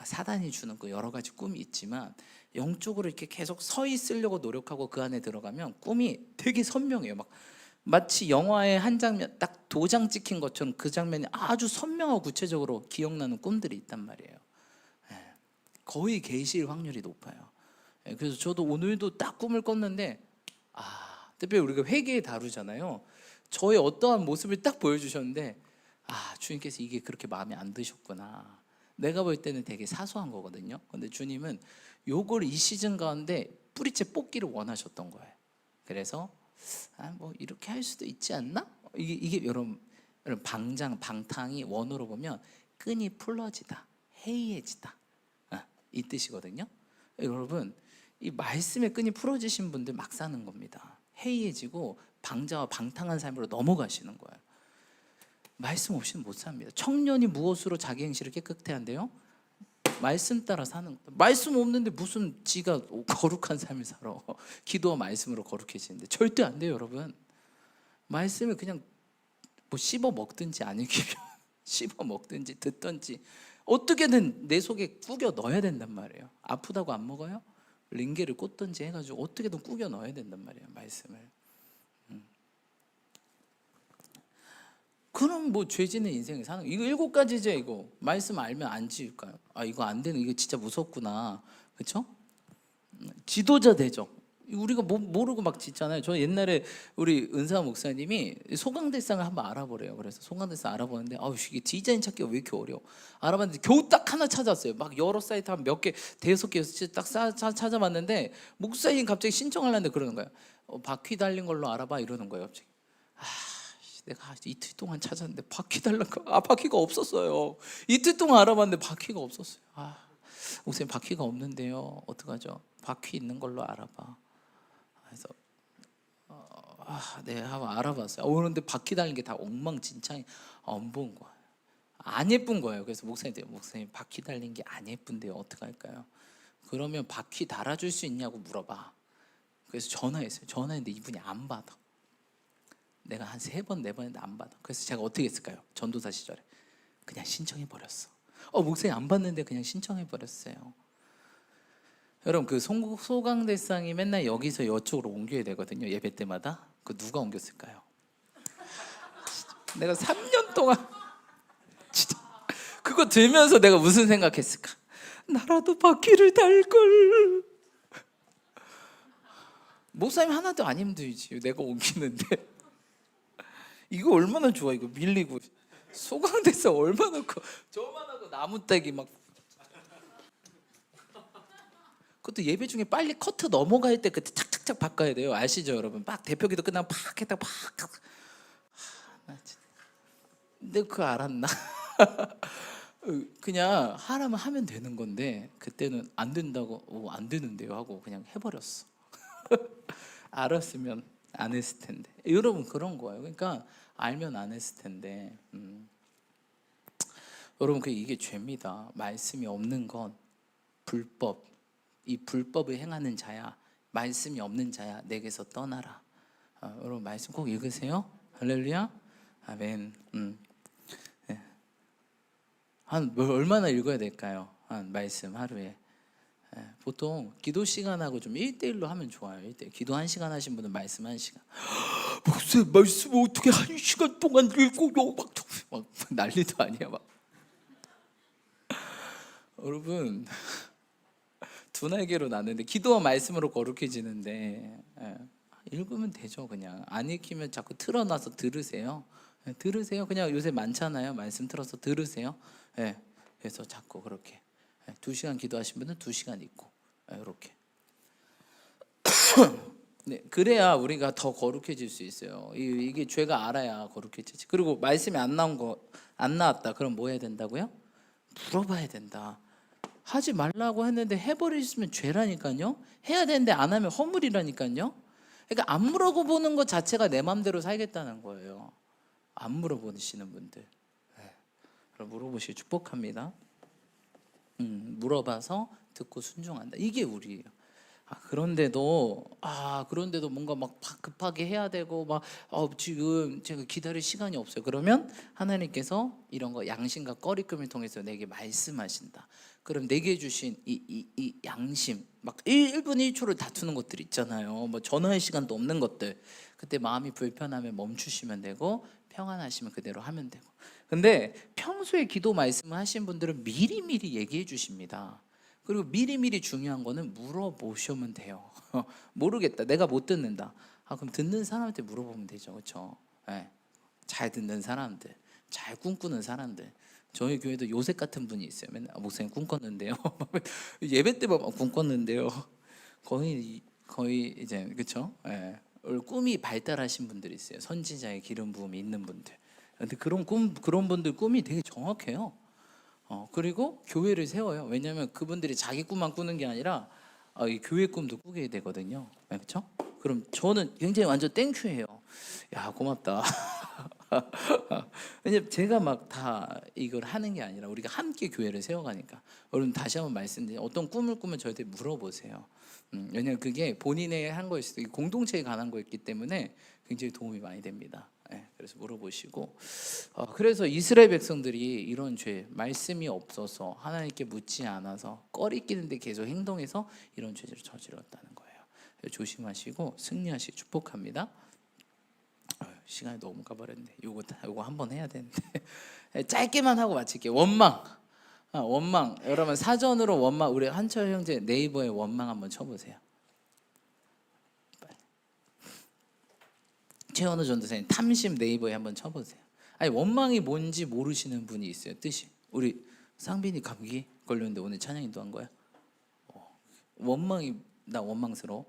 사단이 주는 그 여러 가지 꿈이 있지만 영적으로 이렇게 계속 서 있으려고 노력하고 그 안에 들어가면 꿈이 되게 선명해요. 막 마치 영화의 한 장면 딱 도장 찍힌 것처럼 그 장면이 아주 선명하고 구체적으로 기억나는 꿈들이 있단 말이에요. 거의 계시일 확률이 높아요. 그래서 저도 오늘도 딱 꿈을 꿨는데 특별히 우리가 회개에 다루잖아요. 저의 어떠한 모습을 딱 보여주셨는데 주님께서 이게 그렇게 마음에 안 드셨구나. 내가 볼 때는 되게 사소한 거거든요. 근데 주님은 요걸 이 시즌 가운데 뿌리째 뽑기를 원하셨던 거예요. 그래서 뭐 이렇게 할 수도 있지 않나? 이게 여러분 방탕이 원어로 보면 끈이 풀어지다, 해이해지다 이 뜻이거든요. 여러분 이 말씀의 끈이 풀어지신 분들 막 사는 겁니다. 해이해지고 방자와 방탕한 삶으로 넘어가시는 거예요. 말씀 없이는 못 삽니다. 청년이 무엇으로 자기 행실을 깨끗해 한대요? 말씀 따라 사는 거예요. 말씀 없는데 무슨 지가 거룩한 삶을 살아. 기도와 말씀으로 거룩해지는데 절대 안 돼요, 여러분. 말씀을 그냥 뭐 씹어 먹든지 아니면 씹어 먹든지 듣든지 어떻게든 내 속에 꾸겨 넣어야 된단 말이에요. 아프다고 안 먹어요? 링게를 꽂든지 해가지고 어떻게든 꾸겨 넣어야 된단 말이에요, 말씀을. 그럼 뭐 죄지는 인생을 사는 이거 7가지죠. 이거 말씀 알면 안 지을까요? 이거 안 되는 이거 진짜 무섭구나. 그렇죠? 지도자 되죠. 우리가 모르고 막 짓잖아요. 저 옛날에 우리 은사 목사님이 소강대상을 한번 알아보래요. 그래서 소강대상 알아보는데 이게 디자인 찾기가 왜 이렇게 어려워? 알아봤는데 겨우 딱 하나 찾았어요. 막 여러 사이트 한 몇 개, 5개 딱 찾아봤는데 목사님 갑자기 신청하려는데 그러는 거예요. 바퀴 달린 걸로 알아봐 이러는 거예요. 갑자기. 내가 이틀 동안 찾았는데 바퀴 달라고 바퀴가 없었어요. 이틀 동안 알아봤는데 바퀴가 없었어요. 목사님 바퀴가 없는데요. 어떡하죠? 바퀴 있는 걸로 알아봐. 그래서 네 한번 알아봤어요. 그런데 바퀴 달린 게 다 엉망진창이 안 본 거예요. 안 예쁜 거예요. 그래서 목사님 바퀴 달린 게 안 예쁜데요. 어떡할까요? 그러면 바퀴 달아줄 수 있냐고 물어봐. 그래서 전화했어요. 전화했는데 이분이 안 받아. 내가 한 3번 4번 했는데 안 받아. 그래서 제가 어떻게 했을까요? 전도사 시절에 그냥 신청해 버렸어. 목사님 안 받는데 그냥 신청해 버렸어요. 여러분 그 소강대상이 맨날 여기서 이쪽으로 옮겨야 되거든요. 예배 때마다. 그 누가 옮겼을까요? 내가 3년 동안 진짜 그거 들면서 내가 무슨 생각했을까? 나라도 바퀴를 달걸. 목사님 하나도 안 힘들지. 내가 옮기는데 이거 얼마나 좋아. 이거 밀리고 소강대상 얼마나 커. 저만하고 나무떼기 막. 그것도 예배 중에 빨리 커트 넘어갈 때 그때 착착착 바꿔야 돼요. 아시죠 여러분? 막 대표기도 끝나면 팍 했다가 팍. 근데 그거 알았나? 그냥 하라면 하면 되는 건데 그때는 안 된다고 안 되는데요 하고 그냥 해버렸어. 알았으면 안 했을 텐데. 여러분 그런 거예요. 그러니까 알면 안 했을 텐데. 여러분 이게 죄입니다. 말씀이 없는 건 불법. 이 불법을 행하는 자야. 말씀이 없는 자야. 내게서 떠나라. 여러분 말씀 꼭 읽으세요. 할렐루야. 아멘. 네. 한 얼마나 읽어야 될까요? 한 말씀 하루에. 보통 기도 시간하고 좀 1대1로 하면 좋아요. 1대1. 기도 1시간 하신 분은 말씀 1시간. 목사님 말씀 어떻게 1시간 동안 읽고 막 난리도 아니야 막. 여러분 두 날개로 나는데 기도와 말씀으로 거룩해지는데 읽으면 되죠. 그냥 안 읽히면 자꾸 틀어놔서 들으세요. 들으세요. 그냥 요새 많잖아요. 말씀 틀어서 들으세요. 그래서 자꾸 그렇게 2시간 기도하신 분은 2시간 읽고 이렇게. 네, 그래야 우리가 더 거룩해질 수 있어요. 이게 죄가 알아야 거룩해지지. 그리고 말씀이 안 나왔다. 그럼 뭐 해야 된다고요? 물어봐야 된다. 하지 말라고 했는데 해버리시면 죄라니까요. 해야 되는데 안 하면 허물이라니까요. 그러니까 안 물어보는 것 자체가 내 마음대로 살겠다는 거예요. 안 물어보시는 분들, 그럼 물어보시기 축복합니다. 물어봐서 듣고 순종한다. 이게 우리예요. 그런데도 뭔가 막 급하게 해야 되고 막 지금 제가 기다릴 시간이 없어요. 그러면 하나님께서 이런 거 양심과 꺼리낌을 통해서 내게 말씀하신다. 그럼 내게 주신 이 양심 막 1분 1초를 다투는 것들 있잖아요. 뭐 전화할 시간도 없는 것들. 그때 마음이 불편하면 멈추시면 되고 평안하시면 그대로 하면 되고. 근데 평소에 기도 말씀을 하신 분들은 미리미리 얘기해 주십니다. 그리고 미리미리 중요한 거는 물어보시면 돼요. 모르겠다. 내가 못 듣는다. 그럼 듣는 사람한테 물어보면 되죠. 그렇죠? 잘 듣는 사람들, 잘 꿈꾸는 사람들. 저희 교회도 요셉 같은 분이 있어요. 맨날 목사님 꿈꿨는데요. 예배 때만 꿈꿨는데요. 거의 이제 그렇죠? 꿈이 발달하신 분들이 있어요. 선지자의 기름 부음이 있는 분들. 근데 그런 분들 꿈이 되게 정확해요. 그리고 교회를 세워요. 왜냐하면 그분들이 자기 꿈만 꾸는 게 아니라 이 교회 꿈도 꾸게 되거든요. 그렇죠? 그럼 저는 굉장히 완전 땡큐예요. 야 고맙다. 왜냐면 제가 막 다 이걸 하는 게 아니라 우리가 함께 교회를 세워가니까. 여러분 다시 한번 말씀드리면 어떤 꿈을 꾸면 저한테 물어보세요. 왜냐면 그게 본인의 한 거일 수도 있고 공동체에 관한 거였기 때문에 굉장히 도움이 많이 됩니다. 그래서 물어보시고. 그래서 이스라엘 백성들이 이런 죄, 말씀이 없어서 하나님께 묻지 않아서 꺼리끼는데 계속 행동해서 이런 죄를 저질렀다는 거예요. 조심하시고 승리하시기 축복합니다. 시간이 너무 가버렸네. 요거 한번 해야 되는데 짧게만 하고 마칠게요. 원망. 여러분 사전으로 원망. 우리 한철 형제 네이버에 원망 한번 쳐보세요. 최원우 전도사님 탐심 네이버에 한번 쳐보세요. 원망이 뭔지 모르시는 분이 있어요. 뜻이. 우리 상빈이 감기 걸렸는데 오늘 찬양인도 한 거야. 원망이 나 원망스러워.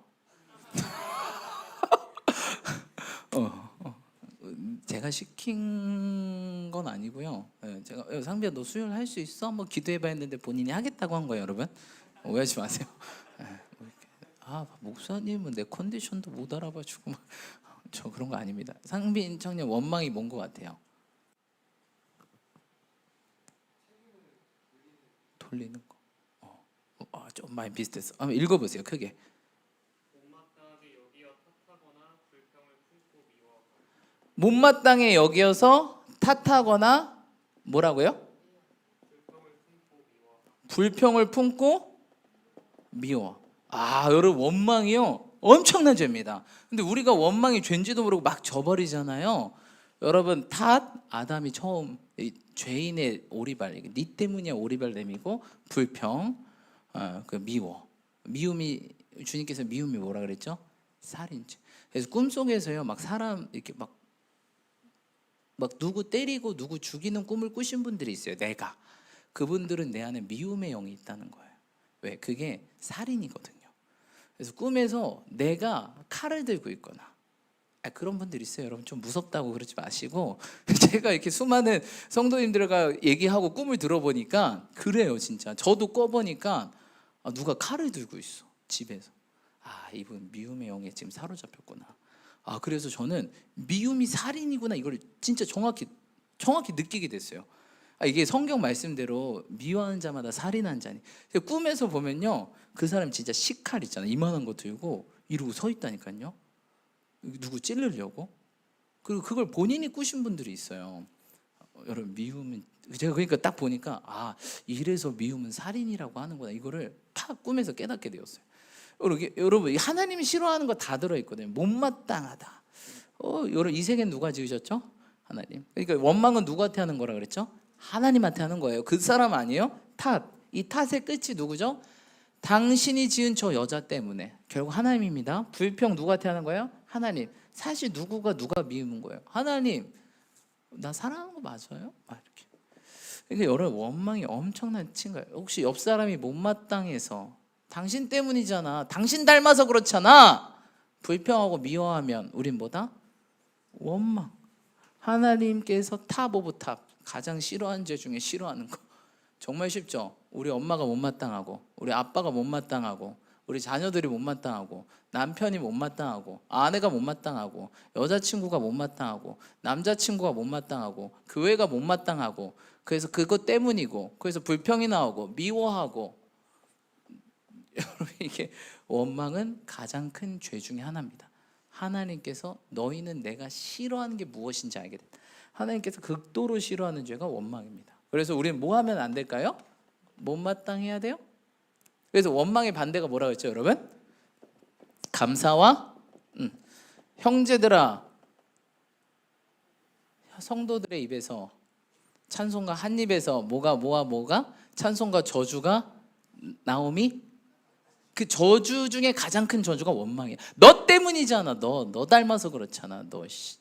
제가 시킨 건 아니고요. 제가 상비야 너 수요일 할 수 있어? 한번 기도해봐 했는데 본인이 하겠다고 한 거예요. 여러분 오해하지 마세요. 목사님은 내 컨디션도 못 알아봐주고 저 그런 거 아닙니다. 상빈 청년 원망이 뭔 것 같아요? 돌리는 거. 좀 많이 비슷했어. 한번 읽어보세요. 크게. 못마땅해 여기어서 탓하거나 뭐라고요? 불평을 품고 미워. 여러분 원망이요 엄청난 죄입니다. 근데 우리가 원망이 죄인지도 모르고 막 져버리잖아요. 여러분 탓 아담이 처음 이 죄인의 오리발, 네 때문이야 오리발됨이고 불평, 그 미움이 주님께서 미움이 뭐라 그랬죠? 살인죄. 그래서 꿈속에서요 막 사람 이렇게 막 누구 때리고 누구 죽이는 꿈을 꾸신 분들이 있어요. 내가 그분들은 내 안에 미움의 영이 있다는 거예요. 왜? 그게 살인이거든요. 그래서 꿈에서 내가 칼을 들고 있거나 그런 분들 있어요. 여러분 좀 무섭다고 그러지 마시고 제가 이렇게 수많은 성도님들과 얘기하고 꿈을 들어보니까 그래요. 진짜 저도 꿔보니까 누가 칼을 들고 있어 집에서. 이분 미움의 영에 지금 사로잡혔구나. 그래서 저는 미움이 살인이구나 이걸 진짜 정확히 느끼게 됐어요. 이게 성경 말씀대로 미워하는 자마다 살인한 자니. 꿈에서 보면요 그 사람 진짜 식칼 있잖아요. 이만한 거 들고 이러고 서 있다니까요. 누구 찌르려고. 그리고 그걸 본인이 꾸신 분들이 있어요. 여러분 미움은 제가 그러니까 딱 보니까 이래서 미움은 살인이라고 하는구나. 이거를 팍 꿈에서 깨닫게 되었어요. 여러분 하나님이 싫어하는 거 다 들어있거든요. 못마땅하다. 여러분 이 세계는 누가 지으셨죠? 하나님. 그러니까 원망은 누구한테 하는 거라 그랬죠? 하나님한테 하는 거예요. 그 사람 아니에요? 탓. 이 탓의 끝이 누구죠? 당신이 지은 저 여자 때문에. 결국 하나님입니다. 불평 누구한테 하는 거예요? 하나님. 사실 누가 미운 거예요? 하나님. 나 사랑하는 거 맞아요? 이렇게. 그러니까 여러분 원망이 엄청난 친거예요. 혹시 옆 사람이 못마땅해서 당신 때문이잖아. 당신 닮아서 그렇잖아. 불평하고 미워하면 우린 뭐다? 원망. 하나님께서 탑 오브 탑 가장 싫어하는 죄 중에 싫어하는 거. 정말 쉽죠? 우리 엄마가 못마땅하고 우리 아빠가 못마땅하고 우리 자녀들이 못마땅하고 남편이 못마땅하고 아내가 못마땅하고 여자친구가 못마땅하고 남자친구가 못마땅하고 교회가 못마땅하고 그래서 그것 때문이고 그래서 불평이 나오고 미워하고 여러분 이게 원망은 가장 큰 죄 중에 하나입니다. 하나님께서 너희는 내가 싫어하는 게 무엇인지 알게 된다. 하나님께서 극도로 싫어하는 죄가 원망입니다. 그래서 우리는 뭐 하면 안 될까요? 못마땅해야 돼요? 그래서 원망의 반대가 뭐라고 했죠 여러분? 감사와 형제들아 성도들의 입에서 찬송가 한 입에서 뭐가 찬송가 저주가 나옴이 그 저주 중에 가장 큰 저주가 원망이야. 너 때문이잖아. 너 닮아서 그렇잖아. 너 씨.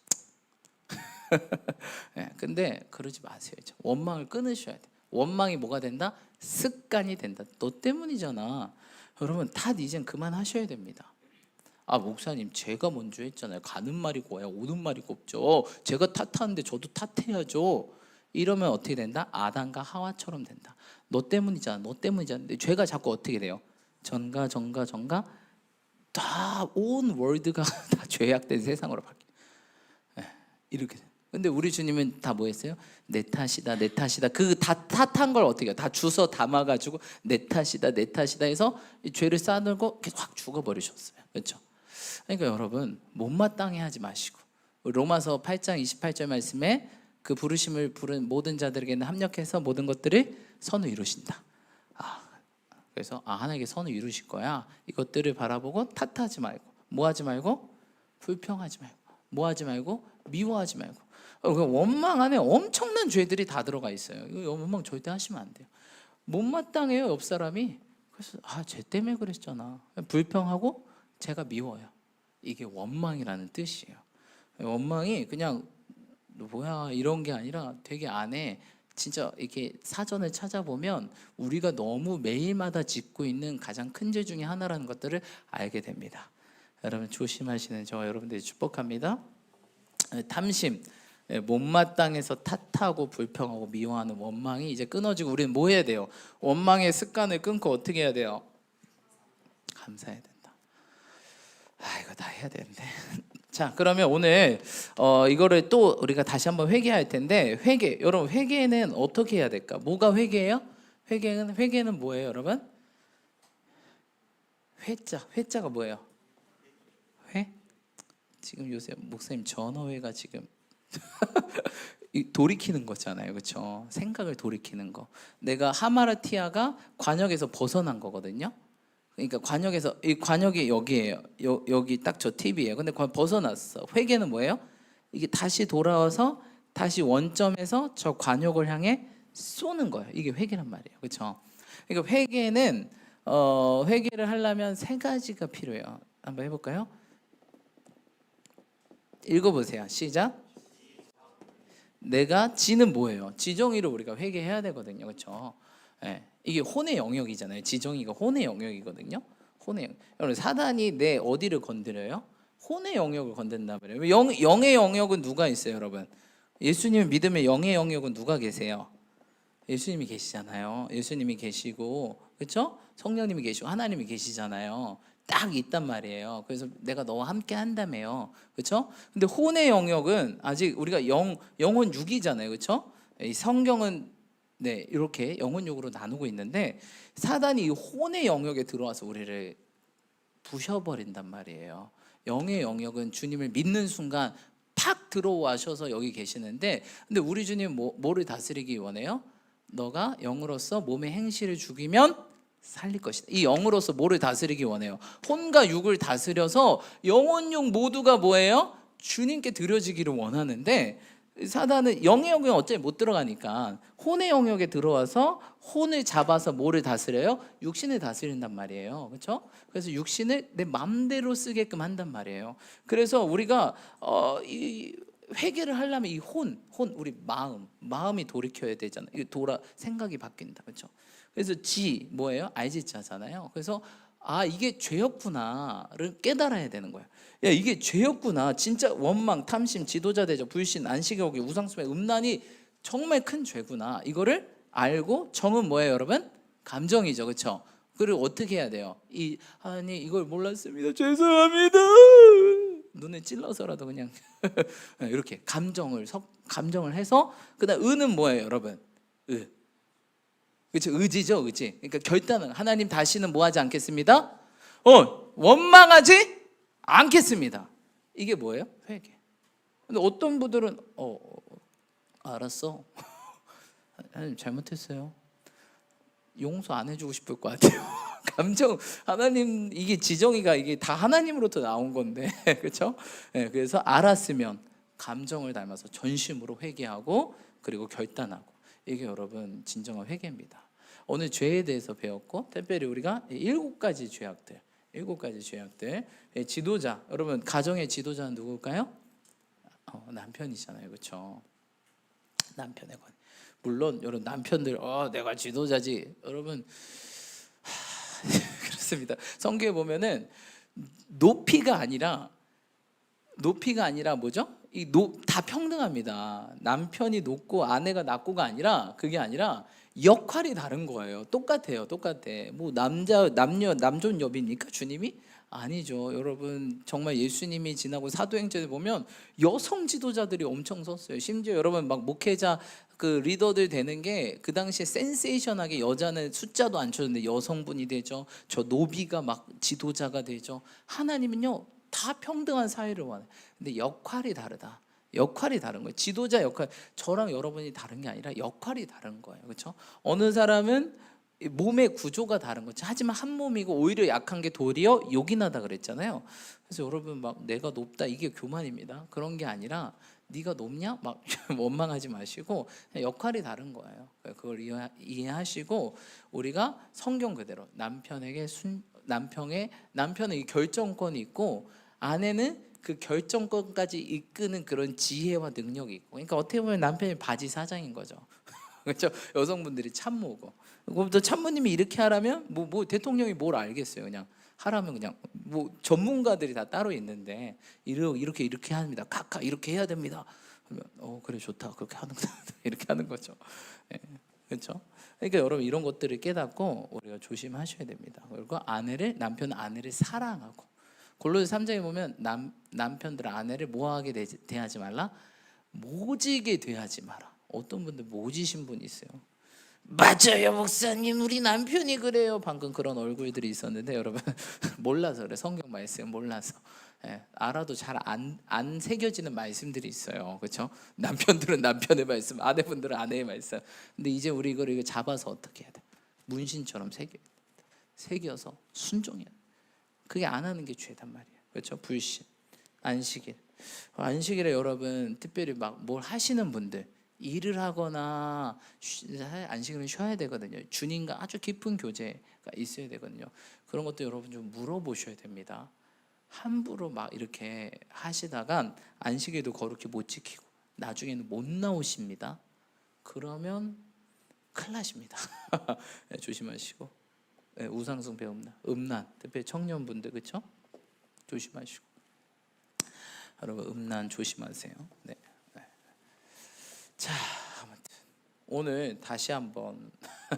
근데 그러지 마세요. 원망을 끊으셔야 돼. 원망이 뭐가 된다? 습관이 된다. 너 때문이잖아. 여러분 탓 이젠 그만하셔야 됩니다. 목사님 제가 먼저 했잖아요. 가는 말이 고와야 오는 말이 곱죠. 제가 탓하는데 저도 탓해야죠. 이러면 어떻게 된다? 아담과 하와처럼 된다. 너 때문이잖아. 근데 죄가 자꾸 어떻게 돼요? 전가 다 온 월드가 다 죄악된 세상으로 바뀌어요. 이렇게. 근데 우리 주님은 다 뭐 했어요? 내 탓이다. 그 다 탓한 걸 어떻게 해요? 다 주워 담아가지고 내 탓이다 해서 이 죄를 쌓아놓고 확 죽어버리셨어요. 그렇죠? 그러니까 여러분 못마땅해 하지 마시고 로마서 8장 28절 말씀에 그 부르심을 부른 모든 자들에게는 합력해서 모든 것들을 선을 이루신다. 그래서 하나님께 선을 이루실 거야. 이것들을 바라보고 탓하지 말고 뭐하지 말고 불평하지 말고 뭐하지 말고 미워하지 말고. 원망 안에 엄청난 죄들이 다 들어가 있어요. 이거 원망 절대 하시면 안 돼요. 못마땅해요 옆 사람이. 그래서 쟤 때문에 그랬잖아. 불평하고 제가 미워요. 이게 원망이라는 뜻이에요. 원망이 그냥 뭐야 이런 게 아니라 되게 안에 진짜 이렇게 사전을 찾아보면 우리가 너무 매일마다 짓고 있는 가장 큰 죄 중에 하나라는 것들을 알게 됩니다. 여러분 조심하시는 저와 여러분들이 축복합니다. 탐심, 못마땅해서 탓하고 불평하고 미워하는 원망이 이제 끊어지고 우리는 뭐 해야 돼요? 원망의 습관을 끊고 어떻게 해야 돼요? 감사해야 된다. 이거 다 해야 되는데. 자, 그러면 오늘 이거를 또 우리가 다시 한번 회개할 텐데 여러분 회개는 어떻게 해야 될까? 뭐가 회개예요? 회개는 뭐예요, 여러분? 회자가 뭐예요? 지금 요새 목사님 전어회가 지금 돌이키는 거잖아요, 그렇죠? 생각을 돌이키는 거. 내가 하마르티아가 관역에서 벗어난 거거든요. 그러니까 관역에서 이 관역이 여기예요. 여기 딱 저 팁이에요. 근데 벗어났어. 회계는 뭐예요? 이게 다시 돌아와서 다시 원점에서 저 관역을 향해 쏘는 거예요. 이게 회계란 말이에요. 그렇죠? 그러니까 회계는 회계를 하려면 세 가지가 필요해요. 한번 해볼까요? 읽어보세요. 시작. 내가 지는 뭐예요? 지정의를 우리가 회개해야 되거든요. 그렇죠? 예. 이게 혼의 영역이잖아요. 지정의가 혼의 영역이거든요. 혼의 영역. 여러분 사단이 내 어디를 건드려요? 혼의 영역을 건든단 말이에요. 영의 영역은 누가 있어요, 여러분? 예수님을 믿으면 영의 영역은 누가 계세요? 예수님이 계시잖아요. 예수님이 계시고, 그렇죠? 성령님이 계시고 하나님이 계시잖아요. 딱 있단 말이에요. 그래서 내가 너와 함께 한다며요. 그렇죠? 근데 혼의 영역은 아직 우리가 영혼 육이잖아요. 그렇죠? 이 성경은 네, 이렇게 영혼 육으로 나누고 있는데 사단이 이 혼의 영역에 들어와서 우리를 부셔버린단 말이에요. 영의 영역은 주님을 믿는 순간 팍 들어와셔서 여기 계시는데, 근데 우리 주님 뭐를 다스리기 원해요? 너가 영으로서 몸의 행실을 죽이면 살릴 것이다. 이 영으로서 뭐를 다스리기 원해요? 혼과 육을 다스려서 영혼육 모두가 뭐예요? 주님께 드려지기를 원하는데 사단은 영의 영역에 어차피 못 들어가니까 혼의 영역에 들어와서 혼을 잡아서 뭐를 다스려요? 육신을 다스린단 말이에요. 그렇죠? 그래서 육신을 내 맘대로 쓰게끔 한단 말이에요. 그래서 우리가 이 회개를 하려면 이 우리 마음이 돌이켜야 되잖아요. 생각이 바뀐다. 그렇죠? 그래서 뭐예요? 알지자잖아요. 그래서 이게 죄였구나를 깨달아야 되는 거예요. 야, 이게 죄였구나. 진짜 원망, 탐심, 지도자 대적, 불신, 안식욕이, 우상숭배, 음란이 정말 큰 죄구나. 이거를 알고 정은 뭐예요, 여러분? 감정이죠, 그렇죠? 그리고 어떻게 해야 돼요? 하나님 이걸 몰랐습니다. 죄송합니다. 눈에 찔러서라도 그냥 이렇게 감정을 해서 그다음 의는 뭐예요, 여러분? 그렇죠? 의지죠, 의지. 그러니까 결단은 하나님 다시는 뭐하지 않겠습니다. 원망하지 않겠습니다. 이게 뭐예요? 회개. 근데 어떤 분들은 알았어. 하나님 잘못했어요. 용서 안 해주고 싶을 것 같아요. 감정 하나님 이게 지정이가 이게 다 하나님으로부터 나온 건데 그렇죠? 네, 그래서 알았으면 감정을 닮아서 전심으로 회개하고 그리고 결단하고 이게 여러분 진정한 회개입니다. 오늘 죄에 대해서 배웠고 특별히 우리가 7가지 죄악들 지도자 여러분 가정의 지도자는 누굴까요? 남편이잖아요, 그렇죠? 남편의 권 물론 여러분 남편들 내가 지도자지 여러분 그렇습니다. 성경에 보면은 높이가 아니라 뭐죠? 다 평등합니다. 남편이 높고 아내가 낮고가 아니라 그게 아니라 역할이 다른 거예요. 똑같아요. 뭐 남존 여비입니까 주님이? 아니죠. 여러분 정말 예수님이 지나고 사도행전에 보면 여성 지도자들이 엄청 섰어요. 심지어 여러분 막 목회자 그 리더들 되는 게 그 당시에 센세이션하게 여자는 숫자도 안 쳐졌는데 여성분이 되죠. 저 노비가 막 지도자가 되죠. 하나님은요 다 평등한 사회를 원해요. 근데 역할이 다르다. 역할이 다른 거예요. 지도자 역할 저랑 여러분이 다른 게 아니라 역할이 다른 거예요. 그렇죠? 어느 사람은 몸의 구조가 다른 거죠. 하지만 한 몸이고 오히려 약한 게 도리어 요긴하다 그랬잖아요. 그래서 여러분 막 내가 높다 이게 교만입니다. 그런 게 아니라 네가 높냐? 막 원망하지 마시고 역할이 다른 거예요. 그걸 이해하시고 우리가 성경 그대로 남편은 이 결정권이 있고 아내는 그 결정권까지 이끄는 그런 지혜와 능력이 있고 그러니까 어떻게 보면 남편이 바지 사장인 거죠. 그렇죠? 여성분들이 참모고 그럼 또 참모님이 이렇게 하라면 뭐 대통령이 뭘 알겠어요. 그냥 하라면 그냥 뭐 전문가들이 다 따로 있는데 이렇게 합니다. 각각 이렇게 해야 됩니다. 그러면 그래 좋다 그렇게 하는 거다 이렇게 하는 거죠. 네, 그렇죠? 그러니까 여러분 이런 것들을 깨닫고 우리가 조심하셔야 됩니다. 그리고 남편은 아내를 사랑하고 골로새 3장에 보면 남편들 아내를 뭐하게 대하지 말라? 모지게 대하지 마라. 어떤 분들 모지신 분이 있어요. 맞아요 목사님 우리 남편이 그래요. 방금 그런 얼굴들이 있었는데 여러분 몰라서 그래. 성경 말씀 몰라서 알아도 잘 안 새겨지는 말씀들이 있어요. 그렇죠? 남편들은 남편의 말씀 아내분들은 아내의 말씀. 근데 이제 우리 이거 잡아서 어떻게 해야 돼? 문신처럼 새겨. 새겨서 순종해야 돼. 그게 안 하는 게 죄단 말이야. 그렇죠? 불신, 안식일. 안식일에 여러분 특별히 막 뭘 하시는 분들, 일을 하거나 안식일은 쉬어야 되거든요. 주님과 아주 깊은 교제가 있어야 되거든요. 그런 것도 여러분 좀 물어보셔야 됩니다. 함부로 막 이렇게 하시다간 안식일도 거룩히 못 지키고 나중에는 못 나오십니다. 그러면 큰일 나십니다. 네, 조심하시고. 네, 우상숭배, 음란, 특별히 청년분들, 그렇죠? 조심하시고. 여러분 음란 조심하세요. 네. 자, 아무튼 오늘 다시 한번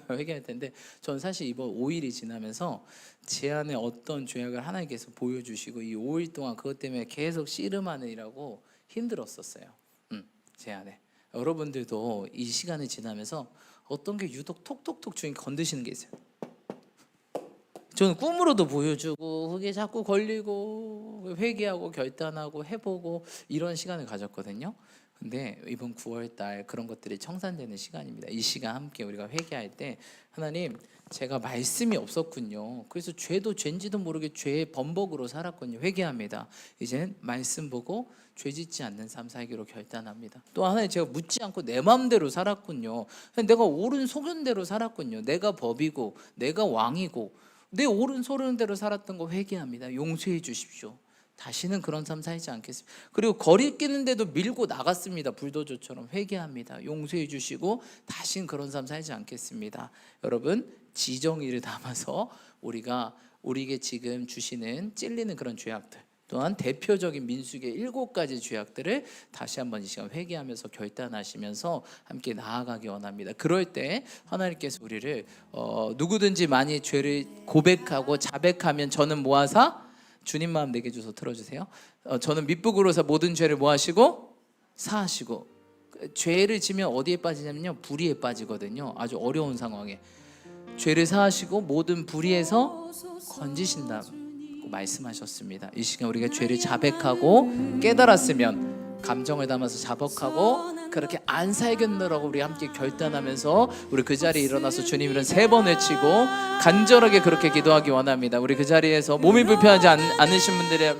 회개할 텐데, 전 사실 이번 5일이 지나면서 제 안에 어떤 죄악을 하나님께서 보여주시고 이 5일 동안 그것 때문에 계속 씨름하느라고 힘들었었어요. 제 안에. 여러분들도 이 시간을 지나면서 어떤 게 유독 톡톡톡 주님 건드시는 게 있어요. 저는 꿈으로도 보여주고 그게 자꾸 걸리고 회개하고 결단하고 해보고 이런 시간을 가졌거든요. 근데 이번 9월 달 그런 것들이 청산되는 시간입니다. 이 시간 함께 우리가 회개할 때 하나님, 제가 말씀이 없었군요. 그래서 죄도 죄인지도 모르게 죄의 번복으로 살았군요. 회개합니다. 이제는 말씀 보고 죄 짓지 않는 삶 살기로 결단합니다. 또 하나님, 제가 묻지 않고 내 마음대로 살았군요. 내가 옳은 소견대로 살았군요. 내가 법이고 내가 왕이고 내 옳은 소견대로 살았던 거 회개합니다. 용서해 주십시오. 다시는 그런 삶 살지 않겠습니다. 그리고 거리끼는데도 밀고 나갔습니다. 불도저처럼. 회개합니다. 용서해 주시고 다시는 그런 삶 살지 않겠습니다. 여러분, 지정의를 담아서 우리가 우리에게 지금 주시는 찔리는 그런 죄악들, 또한 대표적인 민수기의 7가지 죄악들을 다시 한번 이 시간 회개하면서 결단하시면서 함께 나아가기 원합니다. 그럴 때 하나님께서 우리를 누구든지 많이 죄를 고백하고 자백하면 저는 모아사 주님 마음 내게 주소 틀어주세요. 저는 밑부으로서 모든 죄를 모하시고 사하시고. 죄를 지면 어디에 빠지냐면요, 불의에 빠지거든요. 아주 어려운 상황에 죄를 사하시고 모든 불의에서 건지신다고 말씀하셨습니다. 이 시간 우리가 죄를 자백하고 깨달았으면 감정을 담아서 자복하고 그렇게 안 살겠노라고 우리 함께 결단하면서 우리 그 자리에 일어나서 주님 이름 3번 외치고 간절하게 그렇게 기도하기 원합니다. 우리 그 자리에서 몸이 불편하지 않으신 분들이라면